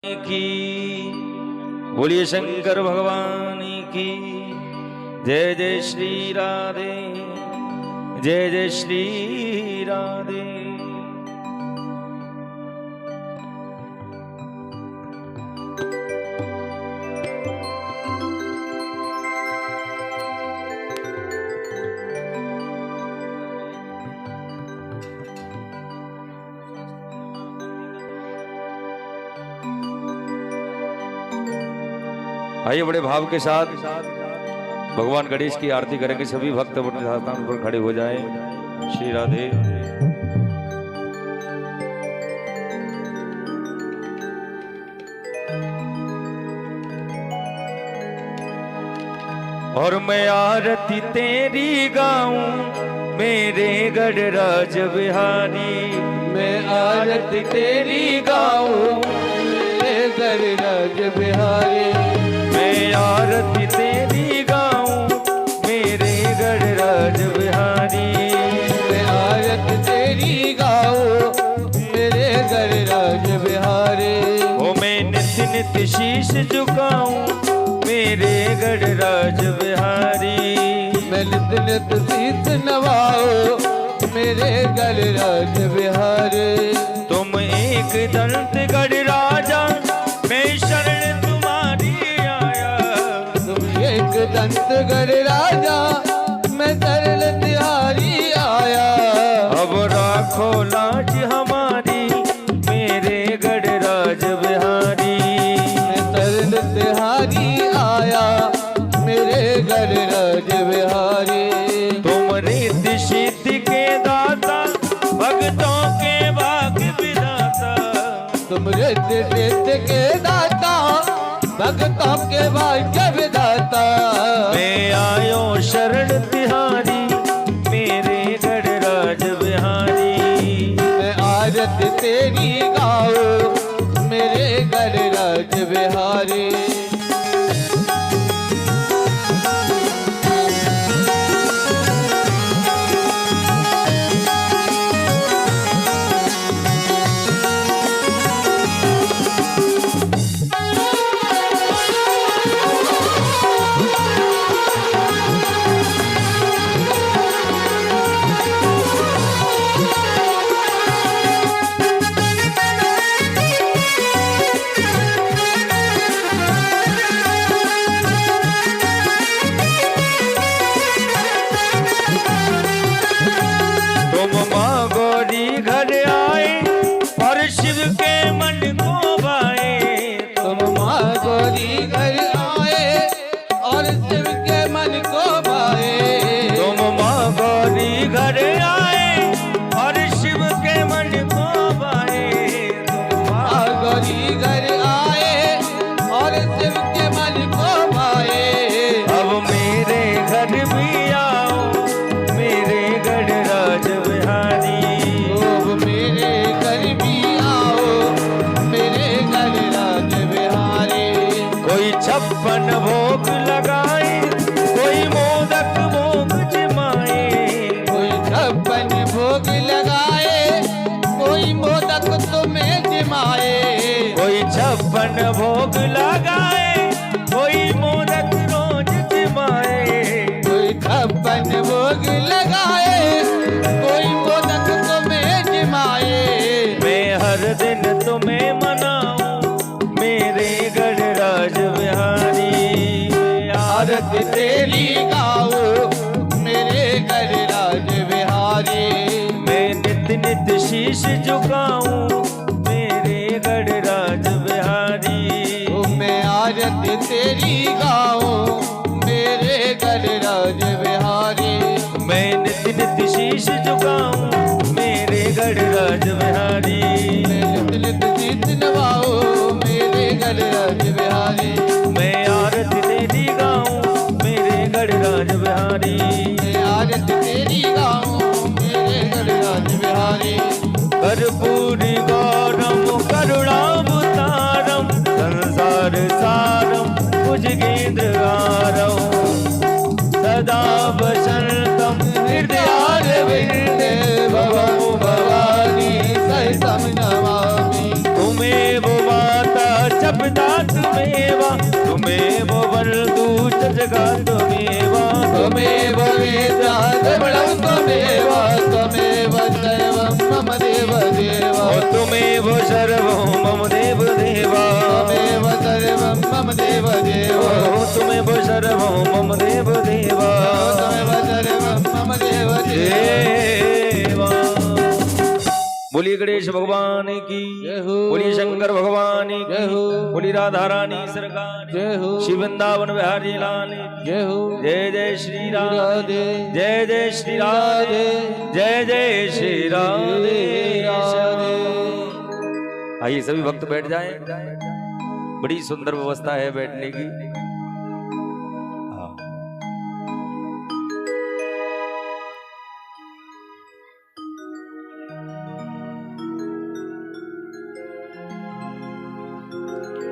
की बोलिए शंकर भगवान की जय जय श्री राधे जय जय श्री राधे। आइए बड़े भाव के साथ भगवान गणेश की आरती करेंगे। सभी भक्त अपने स्थान पर खड़े हो जाएं। श्री राधे। और मैं आरती तेरी गाऊं मेरे गढ़राज बिहारी, मैं आरती तेरी गाऊं मेरे गढ़राज बिहारी, मैं आरती तेरी गाऊं मेरे गढ़राज बिहारी, मैं आरती तेरी गाऊं मेरे गढ़राज बिहारी। ओ मैं नित नित शीश झुकाऊं मेरे गढ़राज बिहारी, मैं नित नित शीश नवाऊं मेरे गढ़राज बिहारी। तुम एक दंत गढ़राजा मैं शरण तुम्हारी आया, तुम एक दंत गढ़राजा मैं शरण तिहारी आया। अब राखो लाज हमारी मेरे गढ़राज बिहारी, मैं शरण तिहारी आया मेरे गढ़राज बिहारी। तुम रिद्धि सिद्धि के दाता भक्तों के भाग्य विधाता, तुम रिद्धि सिद्धि के दाता भक्तों के भाग्य विधाता। मैं आयो शरण तिहारी मेरे गढ़राज बिहारी, मैं आरती तेरी गाऊं मेरे गढ़राज बिहारी। छप्पन भोग लगाए कोई मोदक भोग जमाए, कोई छप्पन भोग लगाए कोई मोदक तुम्हें जमाए। कोई छप्पन भोग लगाए कोई मोदक रोज जमाए, कोई छप्पन भोग लगाए कोई मोदक तुम्हें जमाए। मैं हर दिन तुम्हें मनाऊं मेरे गढ़राज बिहारी, आरती तेरी गाऊं मेरे गढ़राज बिहारी। मैं नित नित शीश झुकाऊं मेरे गढ़राज बिहारी, मैं आरती शब्दा तुमेवा तुमेव वरदू जगा तुमेवा त्वमेव वेदागमनं त्वमेव त्वमेव सर्वं मम देव देव तुमेव सर्वं मम देव देवा त्वमेव सर्वं मम देव देव तुमेव सर्वं मम देव देवा त्वमेव सर्वं मम देव देव देवा। बोलिए गणेश भगवान की जय हो। बोलिए शंकर भगवान की जय हो। बोलिए राधा रानी सरकार जय हो। श्री वृंदावन बिहारी लाल की जय हो। जय जय श्री राधे राधे जय जय श्री राधे जय जय श्री राधे राधे। आइए सभी भक्त बैठ जाएं। बड़ी सुंदर व्यवस्था है बैठने की। हाँ।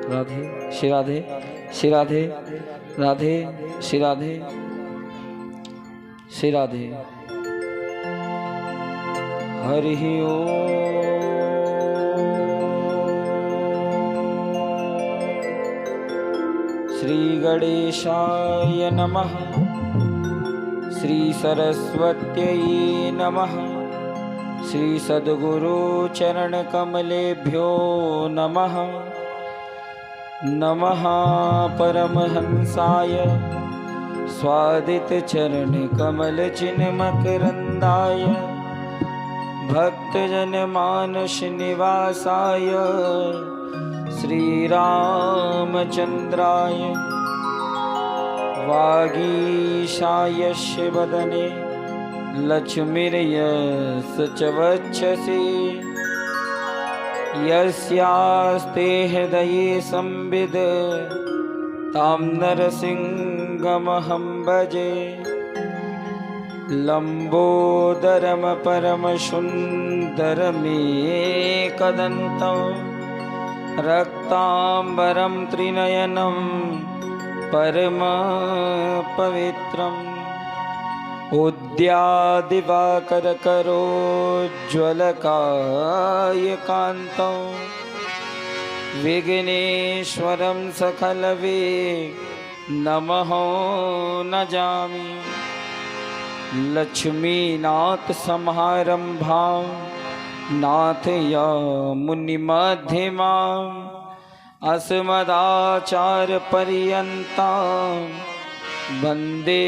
राधे श्री राधे श्री राधे राधे श्री राधे श्री राधे। हरि ओम। श्री गणेशाय नमः। श्री सरस्वत्यै नमः। श्री सद्गुरु चरण कमलेभ्यो नमः। नमः परमहंसाय स्वादित चरण कमल चिन्ह मकरंदाय भक्तजन मानस निवासाय श्री रामचंद्राय वागीशाय वदने लक्ष्मीर्यस्य च वक्षसि यस्यास्ते हृदये संविद तां नरसिंहमहं भजे। लंबोदरम परमसुन्दरमेकदन्तं रक्ताम्बरं त्रिनयनं परमपवित्रम् उद्यादिवाकरकरोज्ज्वलकायकान्तं विघ्नेश्वरं सकलविघ्नमः नजामि। लक्ष्मीनाथसमारम्भां नाथयामुनिमध्यमाम् अस्मदाचार्यपर्यन्तां वन्दे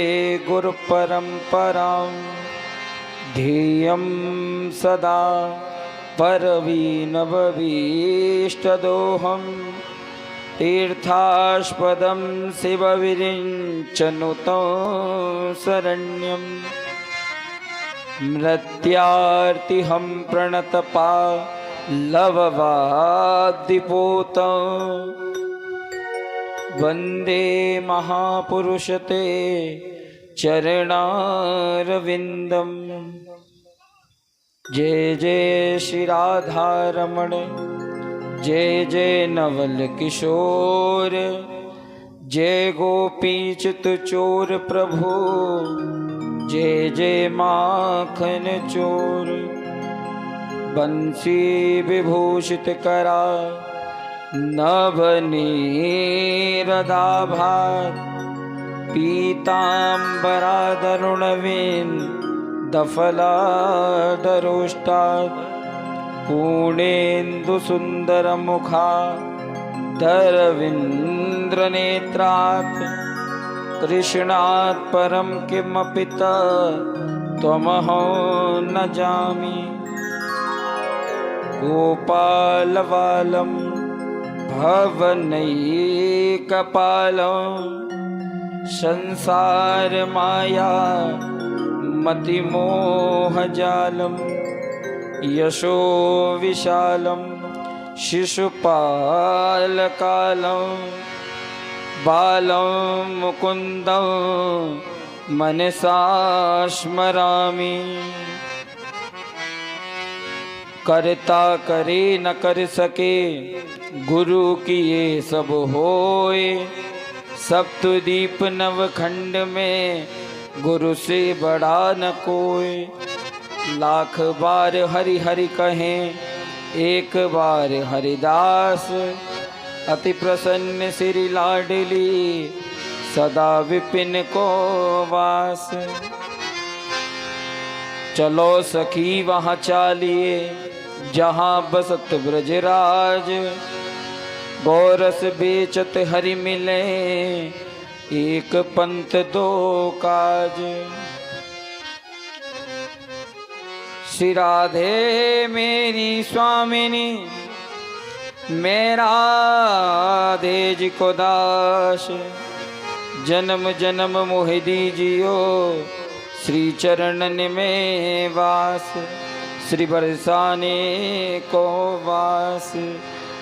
गुरुपरम्परां। ध्येयं सदा परवीनवभीष्टदोहं तीर्थास्पदं शिवविरिञ्चनुतं शरण्यं। मृत्यार्तिहं प्रणतपालववाद्दिपूतं वन्दे महापुरुषते चरणारविन्दम्। जय जय श्री राधारमण जय जय नवल किशोर जय गोपीचित चोर प्रभु जय जय माखन चोर। बंसी विभूषित करा नवनीरदाभार पीताम्बरादरुणविन्दफलादरोष्टात् पूर्णेन्दुसुन्दरमुखा धरविन्द्रनेत्रात् कृष्णात् परं किमपि त्वमहं न जामि। गोपालबालं भवनैकपालं संसारमाया मतिमोहजालं यशो विशालं शिशुपालकालं बालं मुकुन्दं मनसा स्मरामि। करता करे न कर सके गुरु किए सब होए। सप्तद्वीप नवखंड में गुरु से बड़ा न कोई। लाख बार हरि हरि कहें एक बार हरिदास अति प्रसन्न श्री लाडली सदा विपिन को वास। चलो सखी वहाँ चालिए जहाँ बसत ब्रजराज, गोरस बेचत हरि मिले एक पंथ दो काज। श्री राधे मेरी स्वामिनी मेरा राधे जी को दास, जन्म जन्म मोहि दीजियो श्री चरणन में वास। श्री बरसाने को वास।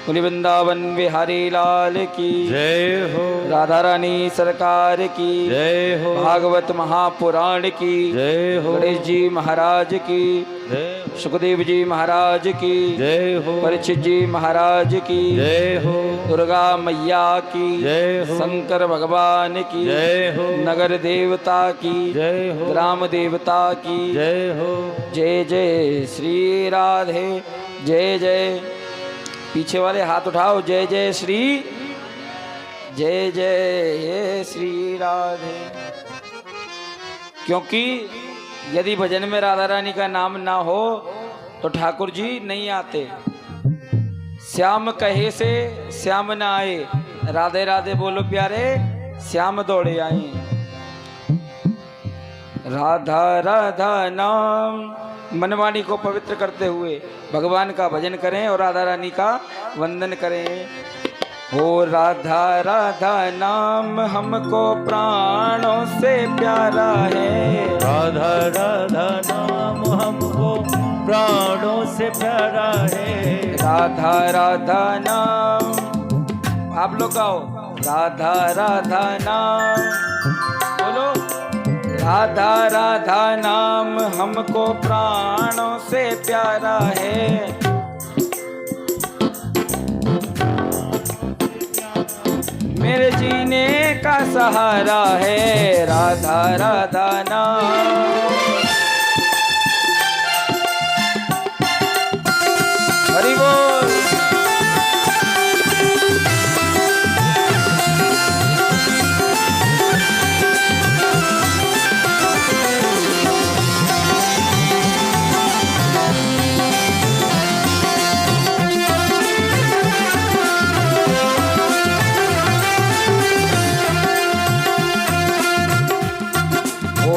बोली वृंदावन बिहारी लाल की जय हो, राधा रानी सरकार की जय हो, भागवत महापुराण की जय हो, गणेश जी महाराज की जय हो, सुखदेव जी महाराज की जय हो, परीक्षित जी महाराज की जय हो, दुर्गा मैया की जय हो, शंकर भगवान की जय हो, नगर देवता की जय हो, ग्राम देवता की जय हो। जय जय श्री राधे जय जय। पीछे वाले हाथ उठाओ, जय जय श्री, जय जय श्री राधे। क्योंकि यदि भजन में राधा रानी का नाम ना हो तो ठाकुर जी नहीं आते। श्याम कहे से श्याम ना आए, राधे राधे बोलो प्यारे श्याम दौड़े आए। राधा राधा नाम मनवाणी को पवित्र करते हुए भगवान का भजन करें और राधा रानी का वंदन करें। हो राधा राधा नाम हमको प्राणों से प्यारा है, राधा राधा नाम हमको प्राणों से प्यारा है, राधा राधा नाम। आप लोग गाओ, राधा राधा नाम बोलो। राधा राधा नाम हमको प्राणों से प्यारा है, मेरे जीने का सहारा है, राधा राधा नाम। हरि बोल।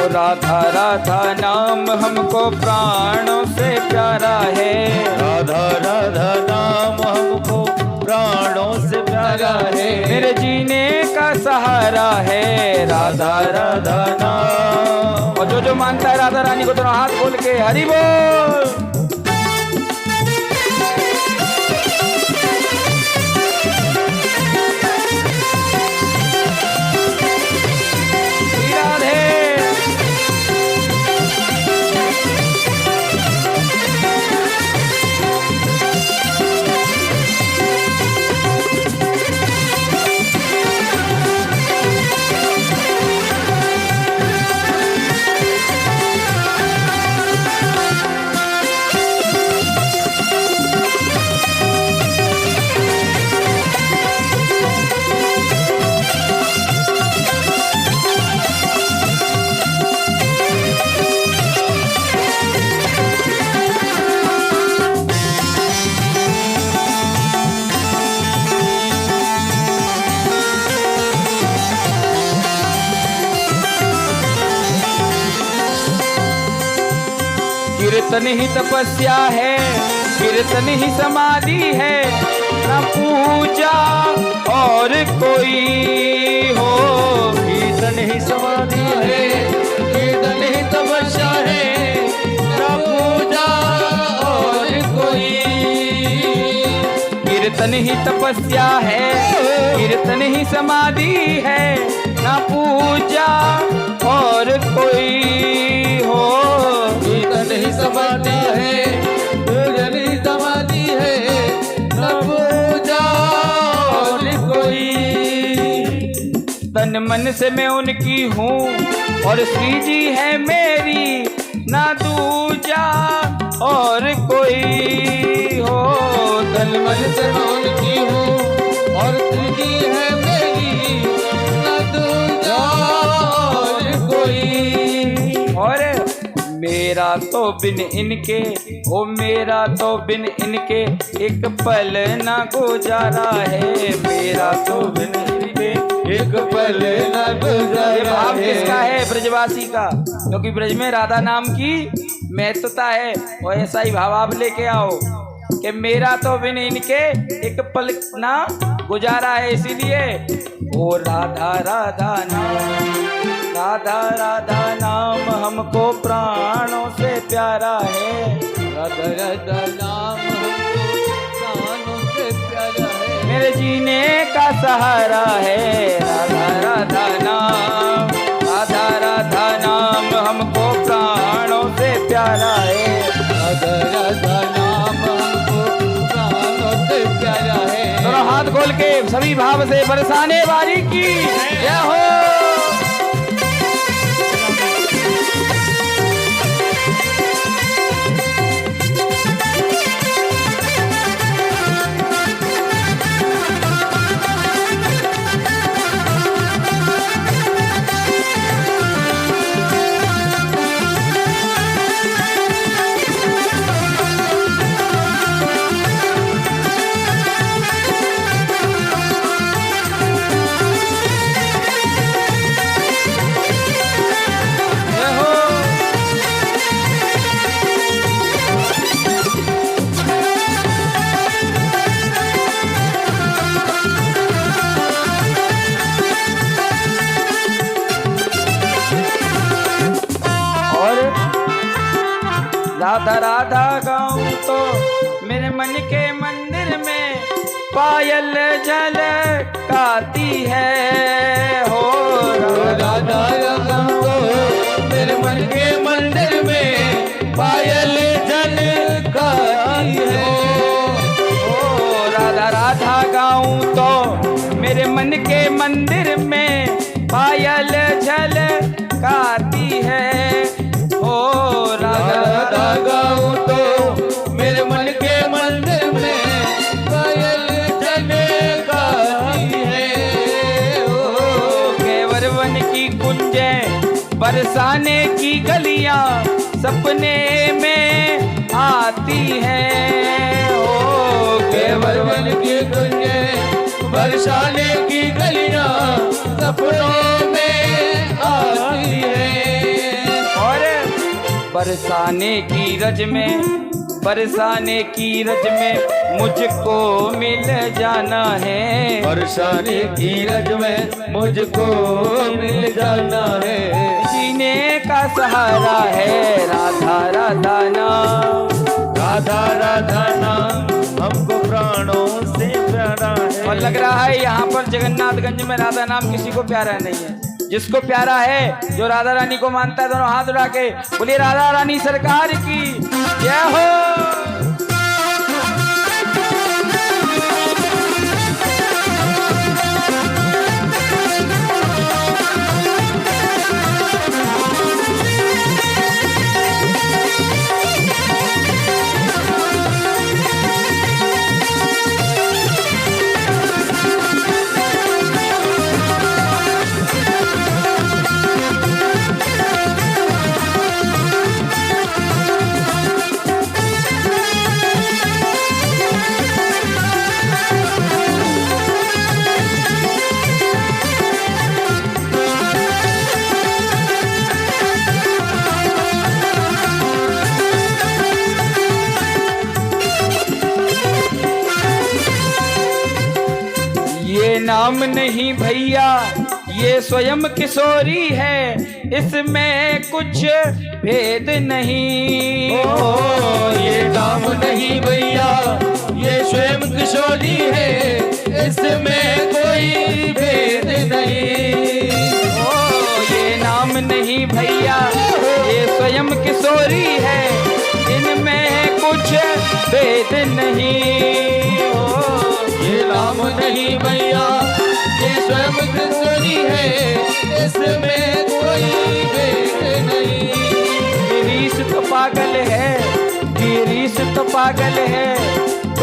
राधा राधा नाम हमको प्राणों से प्यारा है, राधा राधा नाम हमको प्राणों से प्यारा है, मेरे जीने का सहारा है, राधा राधा नाम। और जो मानता है राधा रानी को दोनों हाथ खोल के हरि बोल। कीर्तन ही तपस्या है, कीर्तन ही समाधि है, न पूजा और कोई हो। कीर्तन ही समाधि है, कीर्तन ही तपस्या है, न पूजा और कोई। कीर्तन ही तपस्या है, कीर्तन ही समाधि है, न पूजा और कोई हो। कीर्तन ही समाधि है, कीर्तन ही समाधि है, न पूजा और कोई। तन मन से मैं उनकी हूँ और श्री जी है मेरी, ना दूजा और कोई हो। तन मन से मैं उनकी हूँ और तुझी है मेरी न दूजा और कोई। और मेरा तो बिन इनके, ओ मेरा तो बिन इनके एक पल ना गुजारा है। मेरा तो बिन इनके एक पल न ये गुजारा भाव है। किसका है? ब्रजवासी का, क्योंकि ब्रज में राधा नाम की महत्वता है। और ऐसा ही भाव आप लेके आओ कि मेरा तो बिन इनके एक पल ना गुजारा है। इसीलिए ओ राधा राधा नाम, राधा राधा नाम हमको प्राणों से प्यारा है। राधा राधा नाम हमको प्राणों से प्यारा है। मेरे जीने का सहारा है। राधा राधा नाम, राधा राधा नाम हमको प्राणों से प्यारा है। राधा राधा नाम हमको प्राणों से प्यारा है। दोनों हाथ खोल के सभी भाव से बरसाने वाली की जय हो। राधा राधा गाऊं तो मेरे मन के मंदिर में पायल झलकाती है। हो राधा राधा तो मेरे मन के मंदिर में पायल झलकाती है। ओ राधा राधा गाऊं तो मेरे मन के मंदिर में पायल झलकाती है। ओ राधा राधा गाऊं तो मेरे मन के मंदिर में पायल झलकाती है। ओ केवल वन की कुंजे बरसाने की गलियां सपने में आती हैं। ओ केवल वन की कुंजे बरसाने की गलियां सपनों में आती है। और बरसाने की रज में, बरसाने की रज में मुझको मिल जाना है। बरसाने की रज में मुझको मिल जाना है। जीने का सहारा है राधा राधा नाम, राधा राधा नाम हमको प्राणों से प्यारा है। और लग रहा है यहाँ पर जगन्नाथगंज में राधा नाम किसी को प्यारा नहीं है। जिसको प्यारा है, जो राधा रानी को मानता है, दोनों हाथ उठा के बोलिए राधा रानी सरकार की जय हो। नाम नहीं भैया ये स्वयं किशोरी है, इसमें कुछ भेद नहीं। ये नाम नहीं भैया ये स्वयं किशोरी है, इसमें कोई भेद नहीं। ये नाम नहीं भैया ये स्वयं किशोरी है, इनमें कुछ भेद नहीं। ये नाम नहीं भैया ये स्वयं किशोरी है, इसमें कोई भेद नहीं। गिरीश तो पागल है, गिरीश तो पागल है,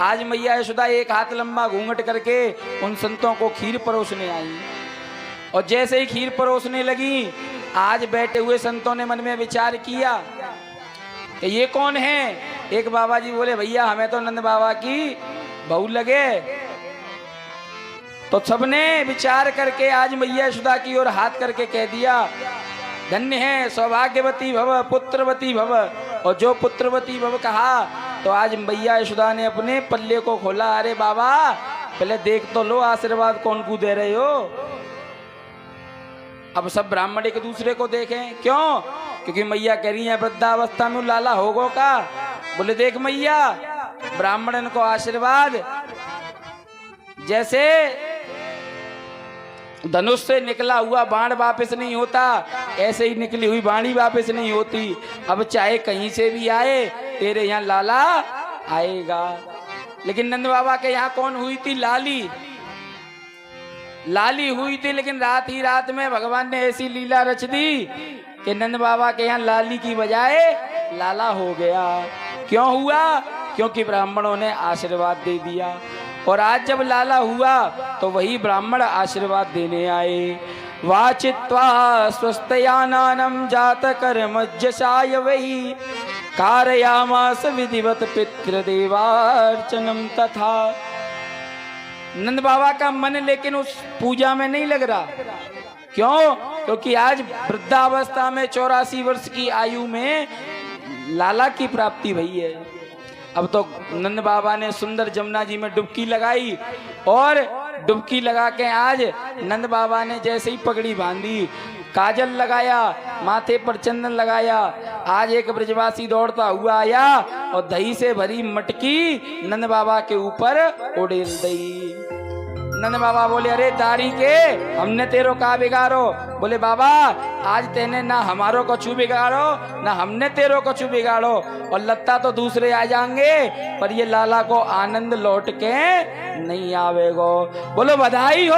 आज मैया यशोदा एक हाथ लंबा घूंघट करके उन संतों को खीर परोसने आई। और जैसे ही खीर परोसने लगी, आज बैठे हुए संतों ने मन में विचार किया कि ये कौन है। एक बाबा जी बोले, भैया हमें तो नंद बाबा की बहू लगे। तो सबने विचार करके आज मैया यशोदा की ओर हाथ करके कह दिया, धन्य है, सौभाग्यवती भव, पुत्रवती भव। और जो पुत्रवती भव कहा तो आज मैया यशोदा ने अपने पल्ले को खोला। अरे बाबा पहले देख तो लो, आशीर्वाद कौन को दे रहे हो। अब सब ब्राह्मण एक दूसरे को देखें, क्यों? क्योंकि मैया कह रही है वृद्धावस्था में लाला होगो का। बोले देख मैया, ब्राह्मणन को आशीर्वाद जैसे धनुष से निकला हुआ बाण वापस नहीं होता, ऐसे ही निकली हुई बाणी वापस नहीं होती। अब चाहे कहीं से भी आए, तेरे यहाँ लाला आएगा। लेकिन नंद बाबा के यहाँ कौन हुई थी? लाली। लाली हुई थी, लेकिन रात ही रात में भगवान ने ऐसी लीला रच दी कि नंद बाबा के यहाँ लाली की बजाय लाला हो गया। क्यों हुआ? क्योंकि ब्राह्मणों ने आशीर्वाद दे दिया। और आज जब लाला हुआ तो वही ब्राह्मण आशीर्वाद देने आए। वाचित्वा स्वस्तयानानं जात कर्मज्ञशाय वही कारयामास विधिवत पितृदेवार्चनम तथा। नंद बाबा का मन लेकिन उस पूजा में नहीं लग रहा। क्यों? क्योंकि आज वृद्धावस्था में 84 वर्ष की आयु में लाला की प्राप्ति भई है। अब तो नंद बाबा ने सुंदर जमुना जी में डुबकी लगाई, और डुबकी लगा के आज नंद बाबा ने जैसे ही पगड़ी बांधी, काजल लगाया, माथे पर चंदन लगाया, आज एक ब्रजवासी दौड़ता हुआ आया और दही से भरी मटकी नंद बाबा के ऊपर उड़ेल दी। नंद बाबा बोले, अरे दारी के, हमने तेरो का बिगाड़ो। बोले बाबा आज तेने ना हमारो कछु बिगाड़ो, ना हमने तेरो कछु बिगाड़ो, और लत्ता तो दूसरे आ जाएंगे, पर ये लाला को आनंद लौट के नहीं आवेगो। बोलो बधाई हो।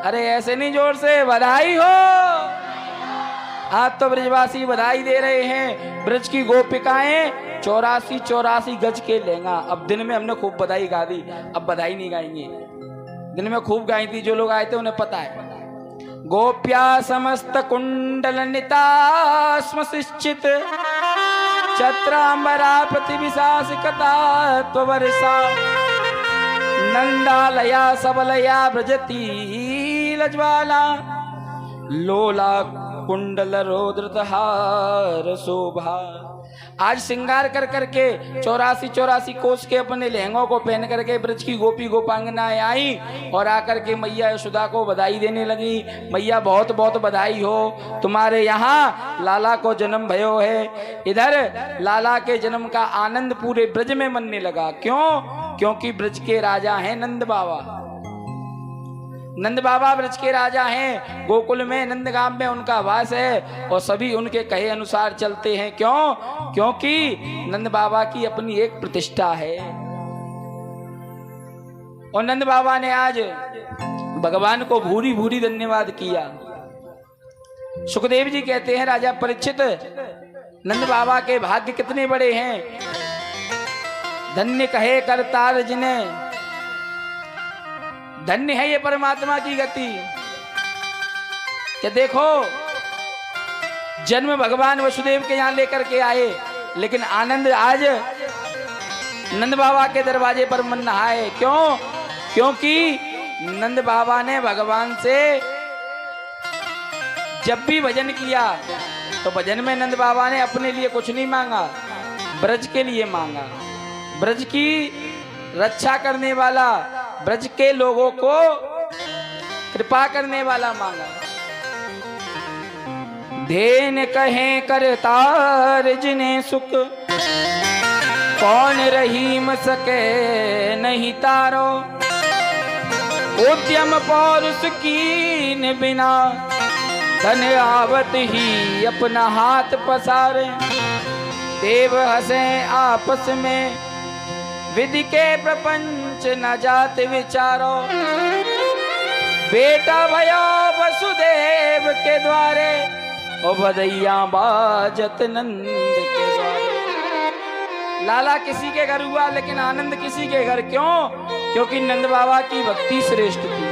अरे ऐसे नहीं, जोर से बधाई हो। आज तो ब्रजवासी बधाई दे रहे हैं। ब्रज की गोपिकाएं 84 गज के लहंगा। अब दिन में हमने खूब बधाई गा दी, अब बधाई नहीं गाएंगे। दिन में खूब गाई थी, जो लोग आए थे उन्हें पता है। गोप्या समस्त कुंडलनिता स्मशिश्चित छत्रांबरा प्रतिविशासिकता त्ववर्षा नंदालया सबलया ब्रजती लज्वाला लोला कुंडल रोद्रतहार शोभा। आज श्रृंगार कर करके 84 कोस के अपने लहंगों को पहन करके ब्रज की गोपी गोपांगनाएं आई और आकर के मैया यशोदा को बधाई देने लगी। मैया बहुत बहुत बधाई हो, तुम्हारे यहाँ लाला को जन्म भयो है। इधर लाला के जन्म का आनंद पूरे ब्रज में मनने लगा। क्यों? क्योंकि ब्रज के राजा हैं नंद बाबा। नंद बाबा ब्रज के राजा हैं। गोकुल में नंदगाम में उनका वास है और सभी उनके कहे अनुसार चलते हैं। क्यों? क्योंकि नंद बाबा की अपनी एक प्रतिष्ठा है। और नंद बाबा ने आज भगवान को भूरी भूरी धन्यवाद किया। सुखदेव जी कहते हैं, राजा परीक्षित, नंद बाबा के भाग्य कितने बड़े हैं। धन्य कहे करतार जिन्हें, धन्य है ये परमात्मा की गति। क्या देखो, जन्म भगवान वसुदेव के यहाँ लेकर के आए, लेकिन आनंद आज नंद बाबा के दरवाजे पर मन रहा है। क्यों? क्योंकि नंद बाबा ने भगवान से जब भी भजन किया तो भजन में नंद बाबा ने अपने लिए कुछ नहीं मांगा, ब्रज के लिए मांगा। ब्रज की रक्षा करने वाला, ब्रज के लोगों को कृपा करने वाला मांगा। धेन कहे करतार जिन्हें सुख, कौन रहीम सके नहीं तारो। उद्यम पौरुष कीन बिना, धन आवत ही अपना हाथ पसारे। देव हंसे आपस में, विधि के प्रपंच न जात विचारो। बेटा भयो वसुदेव के द्वारे, और बधैया बाजत नंद के द्वारे। लाला किसी के घर हुआ लेकिन आनंद किसी के घर क्यों? क्योंकि नंद बाबा की भक्ति श्रेष्ठ थी।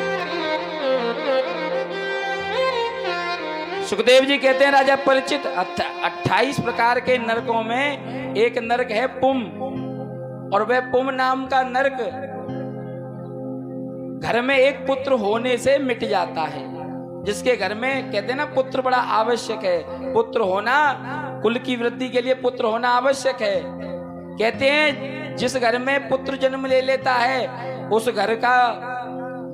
सुखदेव जी कहते हैं राजा परिचित 28 प्रकार के नरकों में एक नरक है पुम, और वह पुम नाम का नरक घर में एक पुत्र होने से मिट जाता है। जिसके घर में कहते हैं ना पुत्र बड़ा आवश्यक है, पुत्र होना कुल की वृद्धि के लिए पुत्र होना आवश्यक है। कहते हैं जिस घर में पुत्र जन्म ले लेता है उस घर का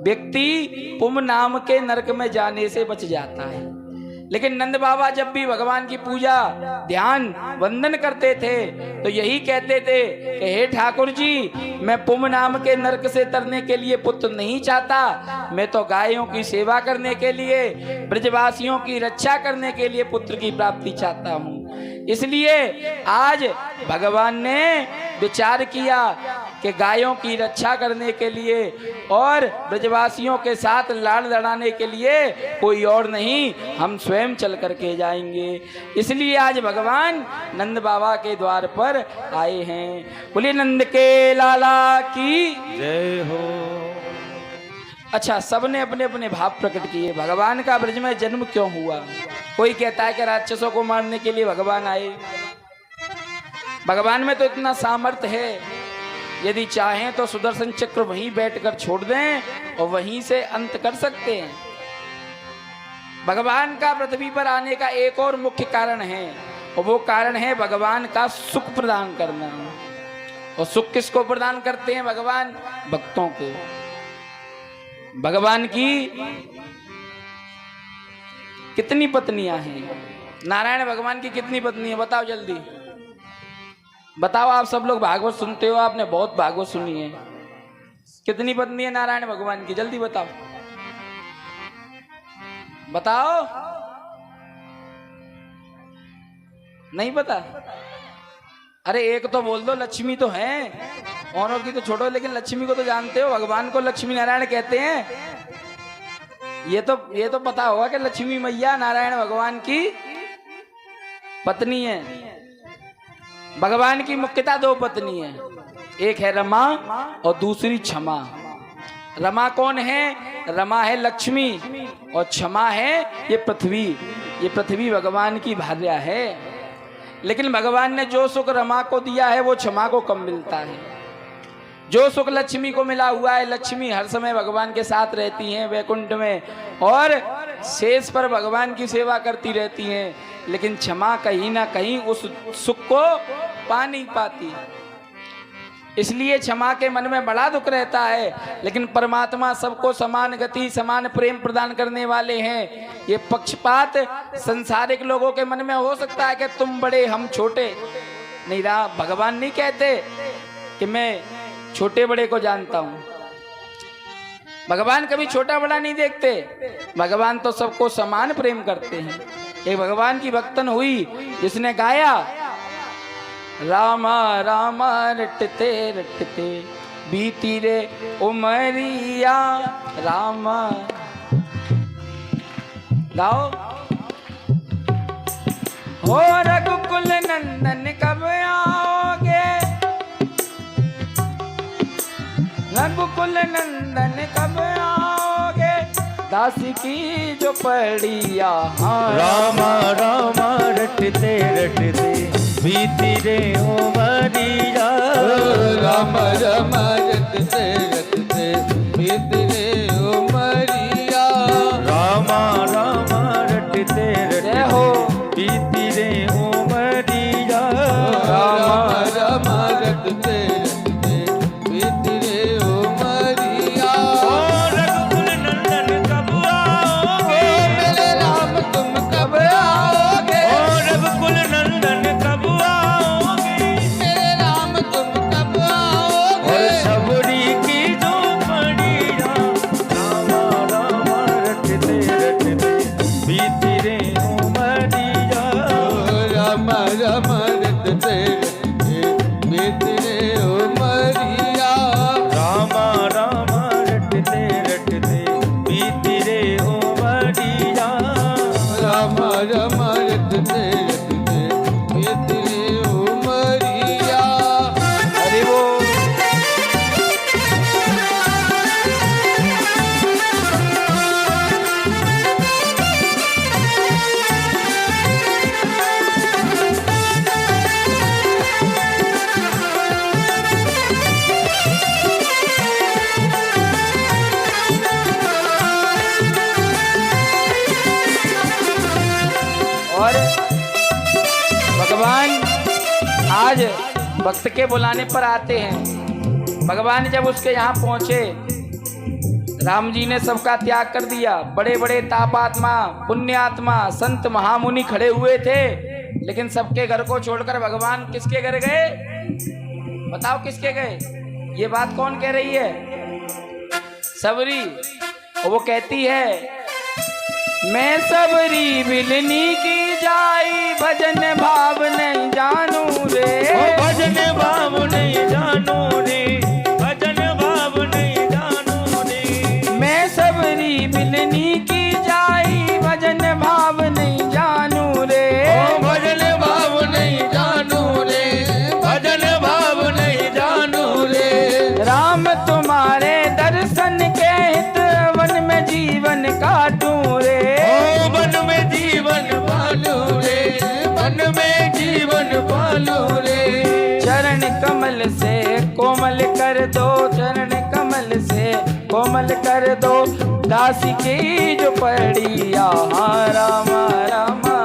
व्यक्ति पुम नाम के नरक में जाने से बच जाता है। लेकिन नंद बाबा जब भी भगवान की पूजा ध्यान वंदन करते थे तो यही कहते थे कि हे ठाकुर जी, मैं पुम नाम के नरक से तरने के लिए पुत्र नहीं चाहता, मैं तो गायों की सेवा करने के लिए, ब्रजवासियों की रक्षा करने के लिए पुत्र की प्राप्ति चाहता हूँ। इसलिए आज भगवान ने विचार किया कि गायों की रक्षा करने के लिए और ब्रजवासियों के साथ लाड़ लड़ाने के लिए कोई और नहीं, हम स्वयं चल करके जाएंगे। इसलिए आज भगवान नंद बाबा के द्वार पर आए हैं। बोले नंद के लाला की जय हो। अच्छा, सबने अपने अपने भाव प्रकट किए। भगवान का ब्रज में जन्म क्यों हुआ? कोई कहता है कि राक्षसों को मारने के लिए भगवान आए। भगवान में तो इतना सामर्थ्य है, यदि चाहें तो सुदर्शन चक्र वहीं बैठकर छोड़ दें और वहीं से अंत कर सकते हैं। भगवान का पृथ्वी पर आने का एक और मुख्य कारण है, और वो कारण है भगवान का सुख प्रदान करना। और सुख किसको प्रदान करते हैं भगवान? भक्तों को। भगवान की कितनी पत्नियां हैं? नारायण भगवान की कितनी पत्नी है? बताओ जल्दी बताओ। आप सब लोग भागवत सुनते हो, आपने बहुत भागवत सुनी है। कितनी पत्नी है नारायण भगवान की? जल्दी बताओ बताओ। नहीं पता? अरे एक तो बोल दो, लक्ष्मी तो है, औरों की तो छोड़ो, लेकिन लक्ष्मी को तो जानते हो। भगवान को लक्ष्मी नारायण कहते हैं। ये तो पता होगा कि लक्ष्मी मैया नारायण भगवान की पत्नी है। भगवान की मुख्यतः दो पत्नी है, एक है रमा और दूसरी क्षमा। रमा कौन है? रमा है लक्ष्मी, और क्षमा है ये पृथ्वी। ये पृथ्वी भगवान की भार्या है। लेकिन भगवान ने जो सुख रमा को दिया है वो क्षमा को कम मिलता है। जो सुख लक्ष्मी को मिला हुआ है, लक्ष्मी हर समय भगवान के साथ रहती हैं वैकुंठ में और शेष पर भगवान की सेवा करती रहती हैं, लेकिन क्षमा कहीं ना कहीं उस सुख को पा नहीं पाती। इसलिए क्षमा के मन में बड़ा दुख रहता है। लेकिन परमात्मा सबको समान गति समान प्रेम प्रदान करने वाले हैं। ये पक्षपात संसारिक लोगों के मन में हो सकता है कि तुम बड़े हम छोटे। नहीं रहा, भगवान नहीं कहते कि मैं छोटे बड़े को जानता हूं। भगवान कभी छोटा बड़ा नहीं देखते। भगवान तो सबको समान प्रेम करते हैं। एक भगवान की भक्तन हुई जिसने गाया, रामा रामा रटते रटते बीती रे उमरिया रामा। गाओ। हो रघुकुल नंदन कब आओगे, रघुकुल नंदन कब आओगे, दासी की जो पड़ी यहाँ। रामा रामा रटते रटते बीती रे उमरिया, राम राम रटते रटते बीती रे उमरिया, रामा राम रटते रटते हो बीती रे उमरिया, राम राम रटते रटते बीती रे उमरिया। रघुकुल नंदन कब आओगे, मेरे राम तुम कब आओगे, रघुकुल नंदन कब आओगे, मेरे राम तुम कब आओगे, और सबरी की जो पड़िया, रामा रामा रटते रटते बीती रे उमरिया, रामा रामा रटते रटते बीती रे उमरिया, रामा रामा रटते रटते बीती रे उमरिया, रामा रामा रटते रटते बीती रे उमरिया। आज भक्त के बुलाने पर आते हैं। भगवान जब उसके यहाँ पहुंचे, राम जी ने सबका त्याग कर दिया। बड़े बड़े तापात्मा, पुण्यात्मा, संत महामुनि खड़े हुए थे, लेकिन सबके घर को छोड़कर भगवान किसके घर गए? बताओ किसके गए? ये बात कौन कह रही है? सबरी। और वो कहती है, मैं सबरी बिलनी की जाई, भजन भाव नहीं जानू रे। भजन भाव नहीं जानू रे, भजन भाव नहीं जानू रे। मैं सबरी बिलनी की जाई, भजन भाव नहीं जानू रे। भजन भाव नहीं जानू रे, भजन भाव नहीं जानू रे। राम तुम्हारे दर्शन के हित, वन में जीवन काटूं रे। वन में जीवन पालू रे, वन में जीवन पालू रे। चरण कमल से कोमल कर दो, चरण कमल से कोमल कर दो, दासी की जो पड़ी यहाँ। रामा रामा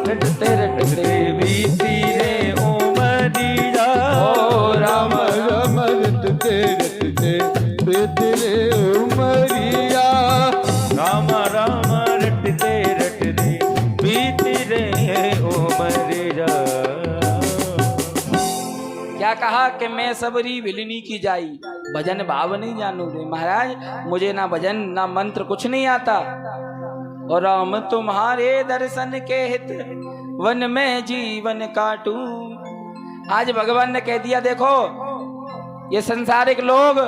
रटते रटते बीती रे उमरिया। ओ राम राम रटते रटते बीती रे उमरिया। राम राम रटते रटते बीती रे उमरिया। क्या कहा कि मैं सबरी बिलनी की जाई, भजन भाव नहीं जानू रे। महाराज मुझे ना भजन ना मंत्र कुछ नहीं आता, और राम तुम्हारे दर्शन के हित, वन में जीवन काटूं। आज भगवान ने कह दिया, देखो ये संसारिक लोग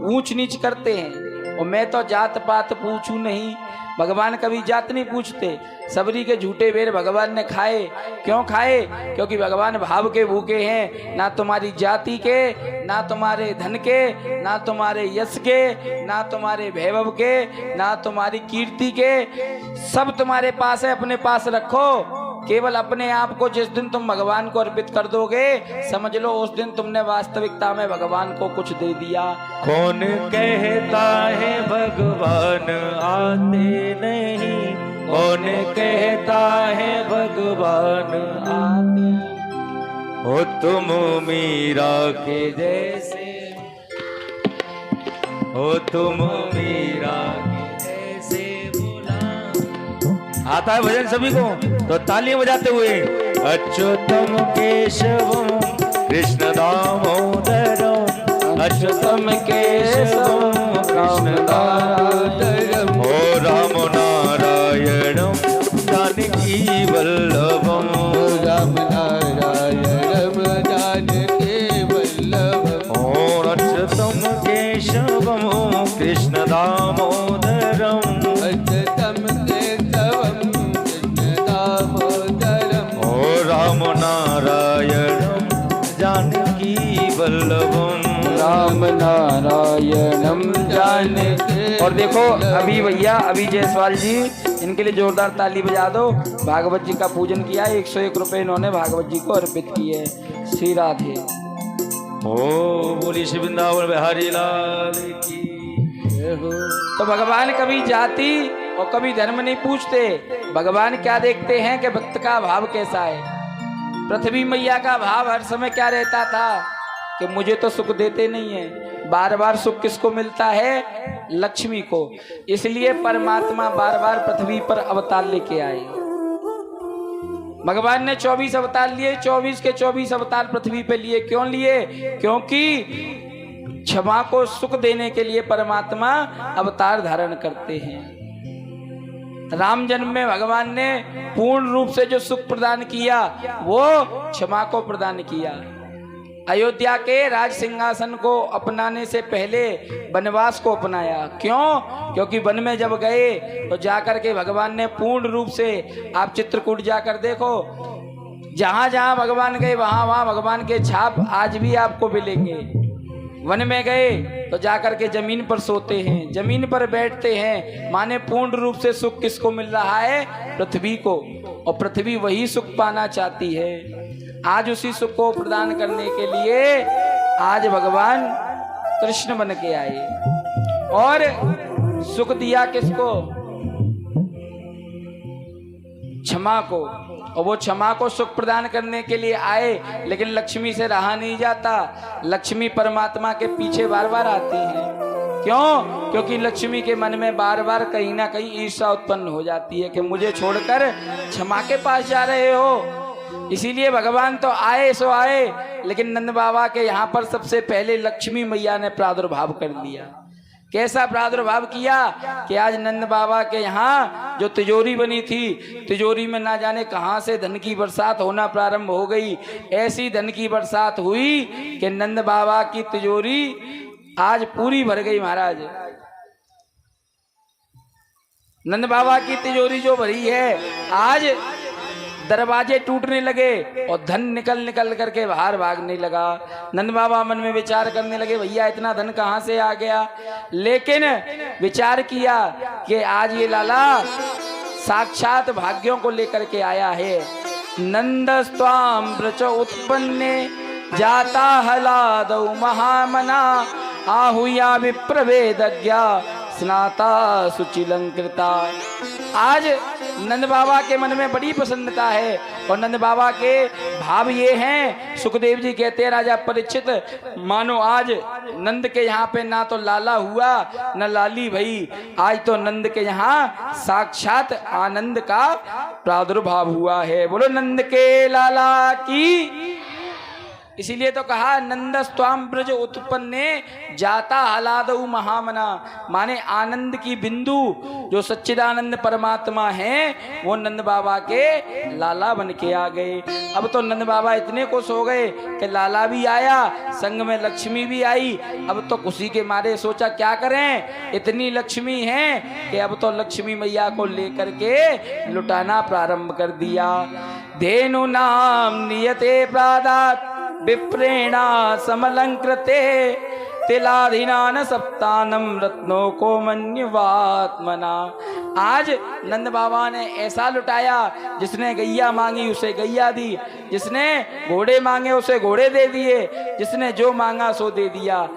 ऊंच नीच करते हैं, और मैं तो जात पात पूछूं नहीं। भगवान कभी जात नहीं पूछते। सबरी के झूठे बेर भगवान ने खाए। क्यों खाए? क्योंकि भगवान भाव के भूखे हैं। ना तुम्हारी जाति के, ना तुम्हारे धन के, ना तुम्हारे यश के, ना तुम्हारे वैभव के, ना तुम्हारी कीर्ति के, सब तुम्हारे पास है, अपने पास रखो। केवल अपने आप को जिस दिन तुम भगवान को अर्पित कर दोगे, समझ लो उस दिन तुमने वास्तविकता में भगवान को कुछ दे दिया। कौन कहता है भगवान आते नहीं, कौन कहता है भगवान आते। हो तुम मीरा के जैसे, हो तुम मीरा के जैसे बुला। आता है भजन सभी को, तो तालियां बजाते हुए। अच्युतम केशवम कृष्ण दामोदरम, अच्युतम केशवम कृष्ण दामोदरम। हो राम नारायणम जानकी वल्लभम, राम नारायणम जानकी वल्लभम। हो अच्युतम केशवम कृष्ण दामोदरम, अच्युतम केशवम कृष्ण दामोदरम। हो राम नारायणम जानकी वल्लभम। राम नारायणम जाने। और देखो अभी भैया, अभी जायसवाल जी, इनके लिए जोरदार ताली बजा दो। भागवत जी का पूजन किया, 101 रुपए इन्होंने भागवत जी को अर्पित किए। श्री राधे। ओ बोली श्री वृंदावन बिहारी लाल की। तो भगवान कभी जाति और कभी धर्म नहीं पूछते। भगवान क्या देखते हैं कि भक्त का भाव कैसा है। पृथ्वी मैया का भाव हर समय क्या रहता था कि मुझे तो सुख देते नहीं है। बार बार सुख किसको मिलता है? लक्ष्मी को। इसलिए परमात्मा बार बार पृथ्वी पर अवतार लेके आए। भगवान ने 24 अवतार लिए, 24 के 24 अवतार पृथ्वी पे लिए। क्यों लिए? क्योंकि क्षमा को सुख देने के लिए परमात्मा अवतार धारण करते हैं। राम जन्म में भगवान ने पूर्ण रूप से जो सुख प्रदान किया वो क्षमा को प्रदान किया। अयोध्या के राज सिंहासन को अपनाने से पहले वनवास को अपनाया। क्यों? क्योंकि वन में जब गए तो जाकर के भगवान ने पूर्ण रूप से, आप चित्रकूट जाकर देखो, जहां जहां भगवान गए वहां वहां भगवान के छाप आज भी आपको मिलेंगे। वन में गए तो जाकर के जमीन पर सोते हैं, जमीन पर बैठते हैं। माने पूर्ण रूप से सुख किसको मिल रहा है? पृथ्वी को। और पृथ्वी वही सुख पाना चाहती है। आज उसी सुख को प्रदान करने के लिए आज भगवान कृष्ण बन के आए। और सुख दिया किसको? क्षमा को, और वो क्षमा को सुख प्रदान करने के लिए आए, लेकिन लक्ष्मी से रहा नहीं जाता। लक्ष्मी परमात्मा के पीछे बार बार आती हैं। क्यों? क्योंकि लक्ष्मी के मन में बार बार कहीं ना कहीं ईर्ष्या उत्पन्न हो जाती है कि मुझे छोड़कर क्षमा के पास जा रहे हो। इसीलिए भगवान तो आए सो आए, लेकिन नंद बाबा के यहाँ पर सबसे पहले लक्ष्मी मैया ने प्रादुर्भाव कर लिया। कैसा प्रादुर्भाव किया कि आज नंद बाबा के यहाँ जो तिजोरी बनी थी, तिजोरी में ना जाने कहाँ से धन की बरसात होना प्रारंभ हो गई। ऐसी धन की बरसात हुई कि नंद बाबा की तिजोरी आज पूरी भर गई। महाराज, नंद बाबा की तिजोरी जो भरी है, आज दरवाजे टूटने लगे और धन निकल निकल करके बाहर भागने लगा। नंद बाबा मन में विचार करने लगे, भैया इतना धन कहाँ से आ गया। लेकिन विचार किया कि आज ये लाला साक्षात भाग्यों को लेकर के आया है। नंदस्त्वाम ब्रच उत्पन्ने जाता हलादौ महामना आहुया विप्रवेदज्ञा स्नाता सुचिलंकृता। आज नंद बाबा के मन में बड़ी प्रसन्नता है, और नंद बाबा के भाव ये हैं। सुखदेव जी कहते हैं, राजा परीक्षित, मानो आज नंद के यहाँ पे ना तो लाला हुआ न लाली भई, आज तो नंद के यहाँ साक्षात आनंद का प्रादुर्भाव हुआ है। बोलो नंद के लाला की। इसीलिए तो कहा नंदस्त्वाम ब्रज उत्पन्ने जाता हलादौ महामना, माने आनंद की बिंदु जो सच्चिदानंद परमात्मा हैं, वो नंद बाबा के लाला बन के आ गए। अब तो नंद बाबा इतने खुश हो गए कि लाला भी आया, संग में लक्ष्मी भी आई। अब तो खुशी के मारे सोचा क्या करें, इतनी लक्ष्मी है कि अब तो लक्ष्मी मैया को लेकर के लुटाना प्रारंभ कर दिया। धेनु नाम नियते प्रादात विप्रेणा समलंकृते तिलाधीनान सप्तानम रत्नों को मन्यवात्मना। आज नंद बाबा ने ऐसा लुटाया, जिसने गैया मांगी उसे गैया दी, जिसने घोड़े मांगे उसे घोड़े दे दिए, जिसने जो मांगा सो दे दिया।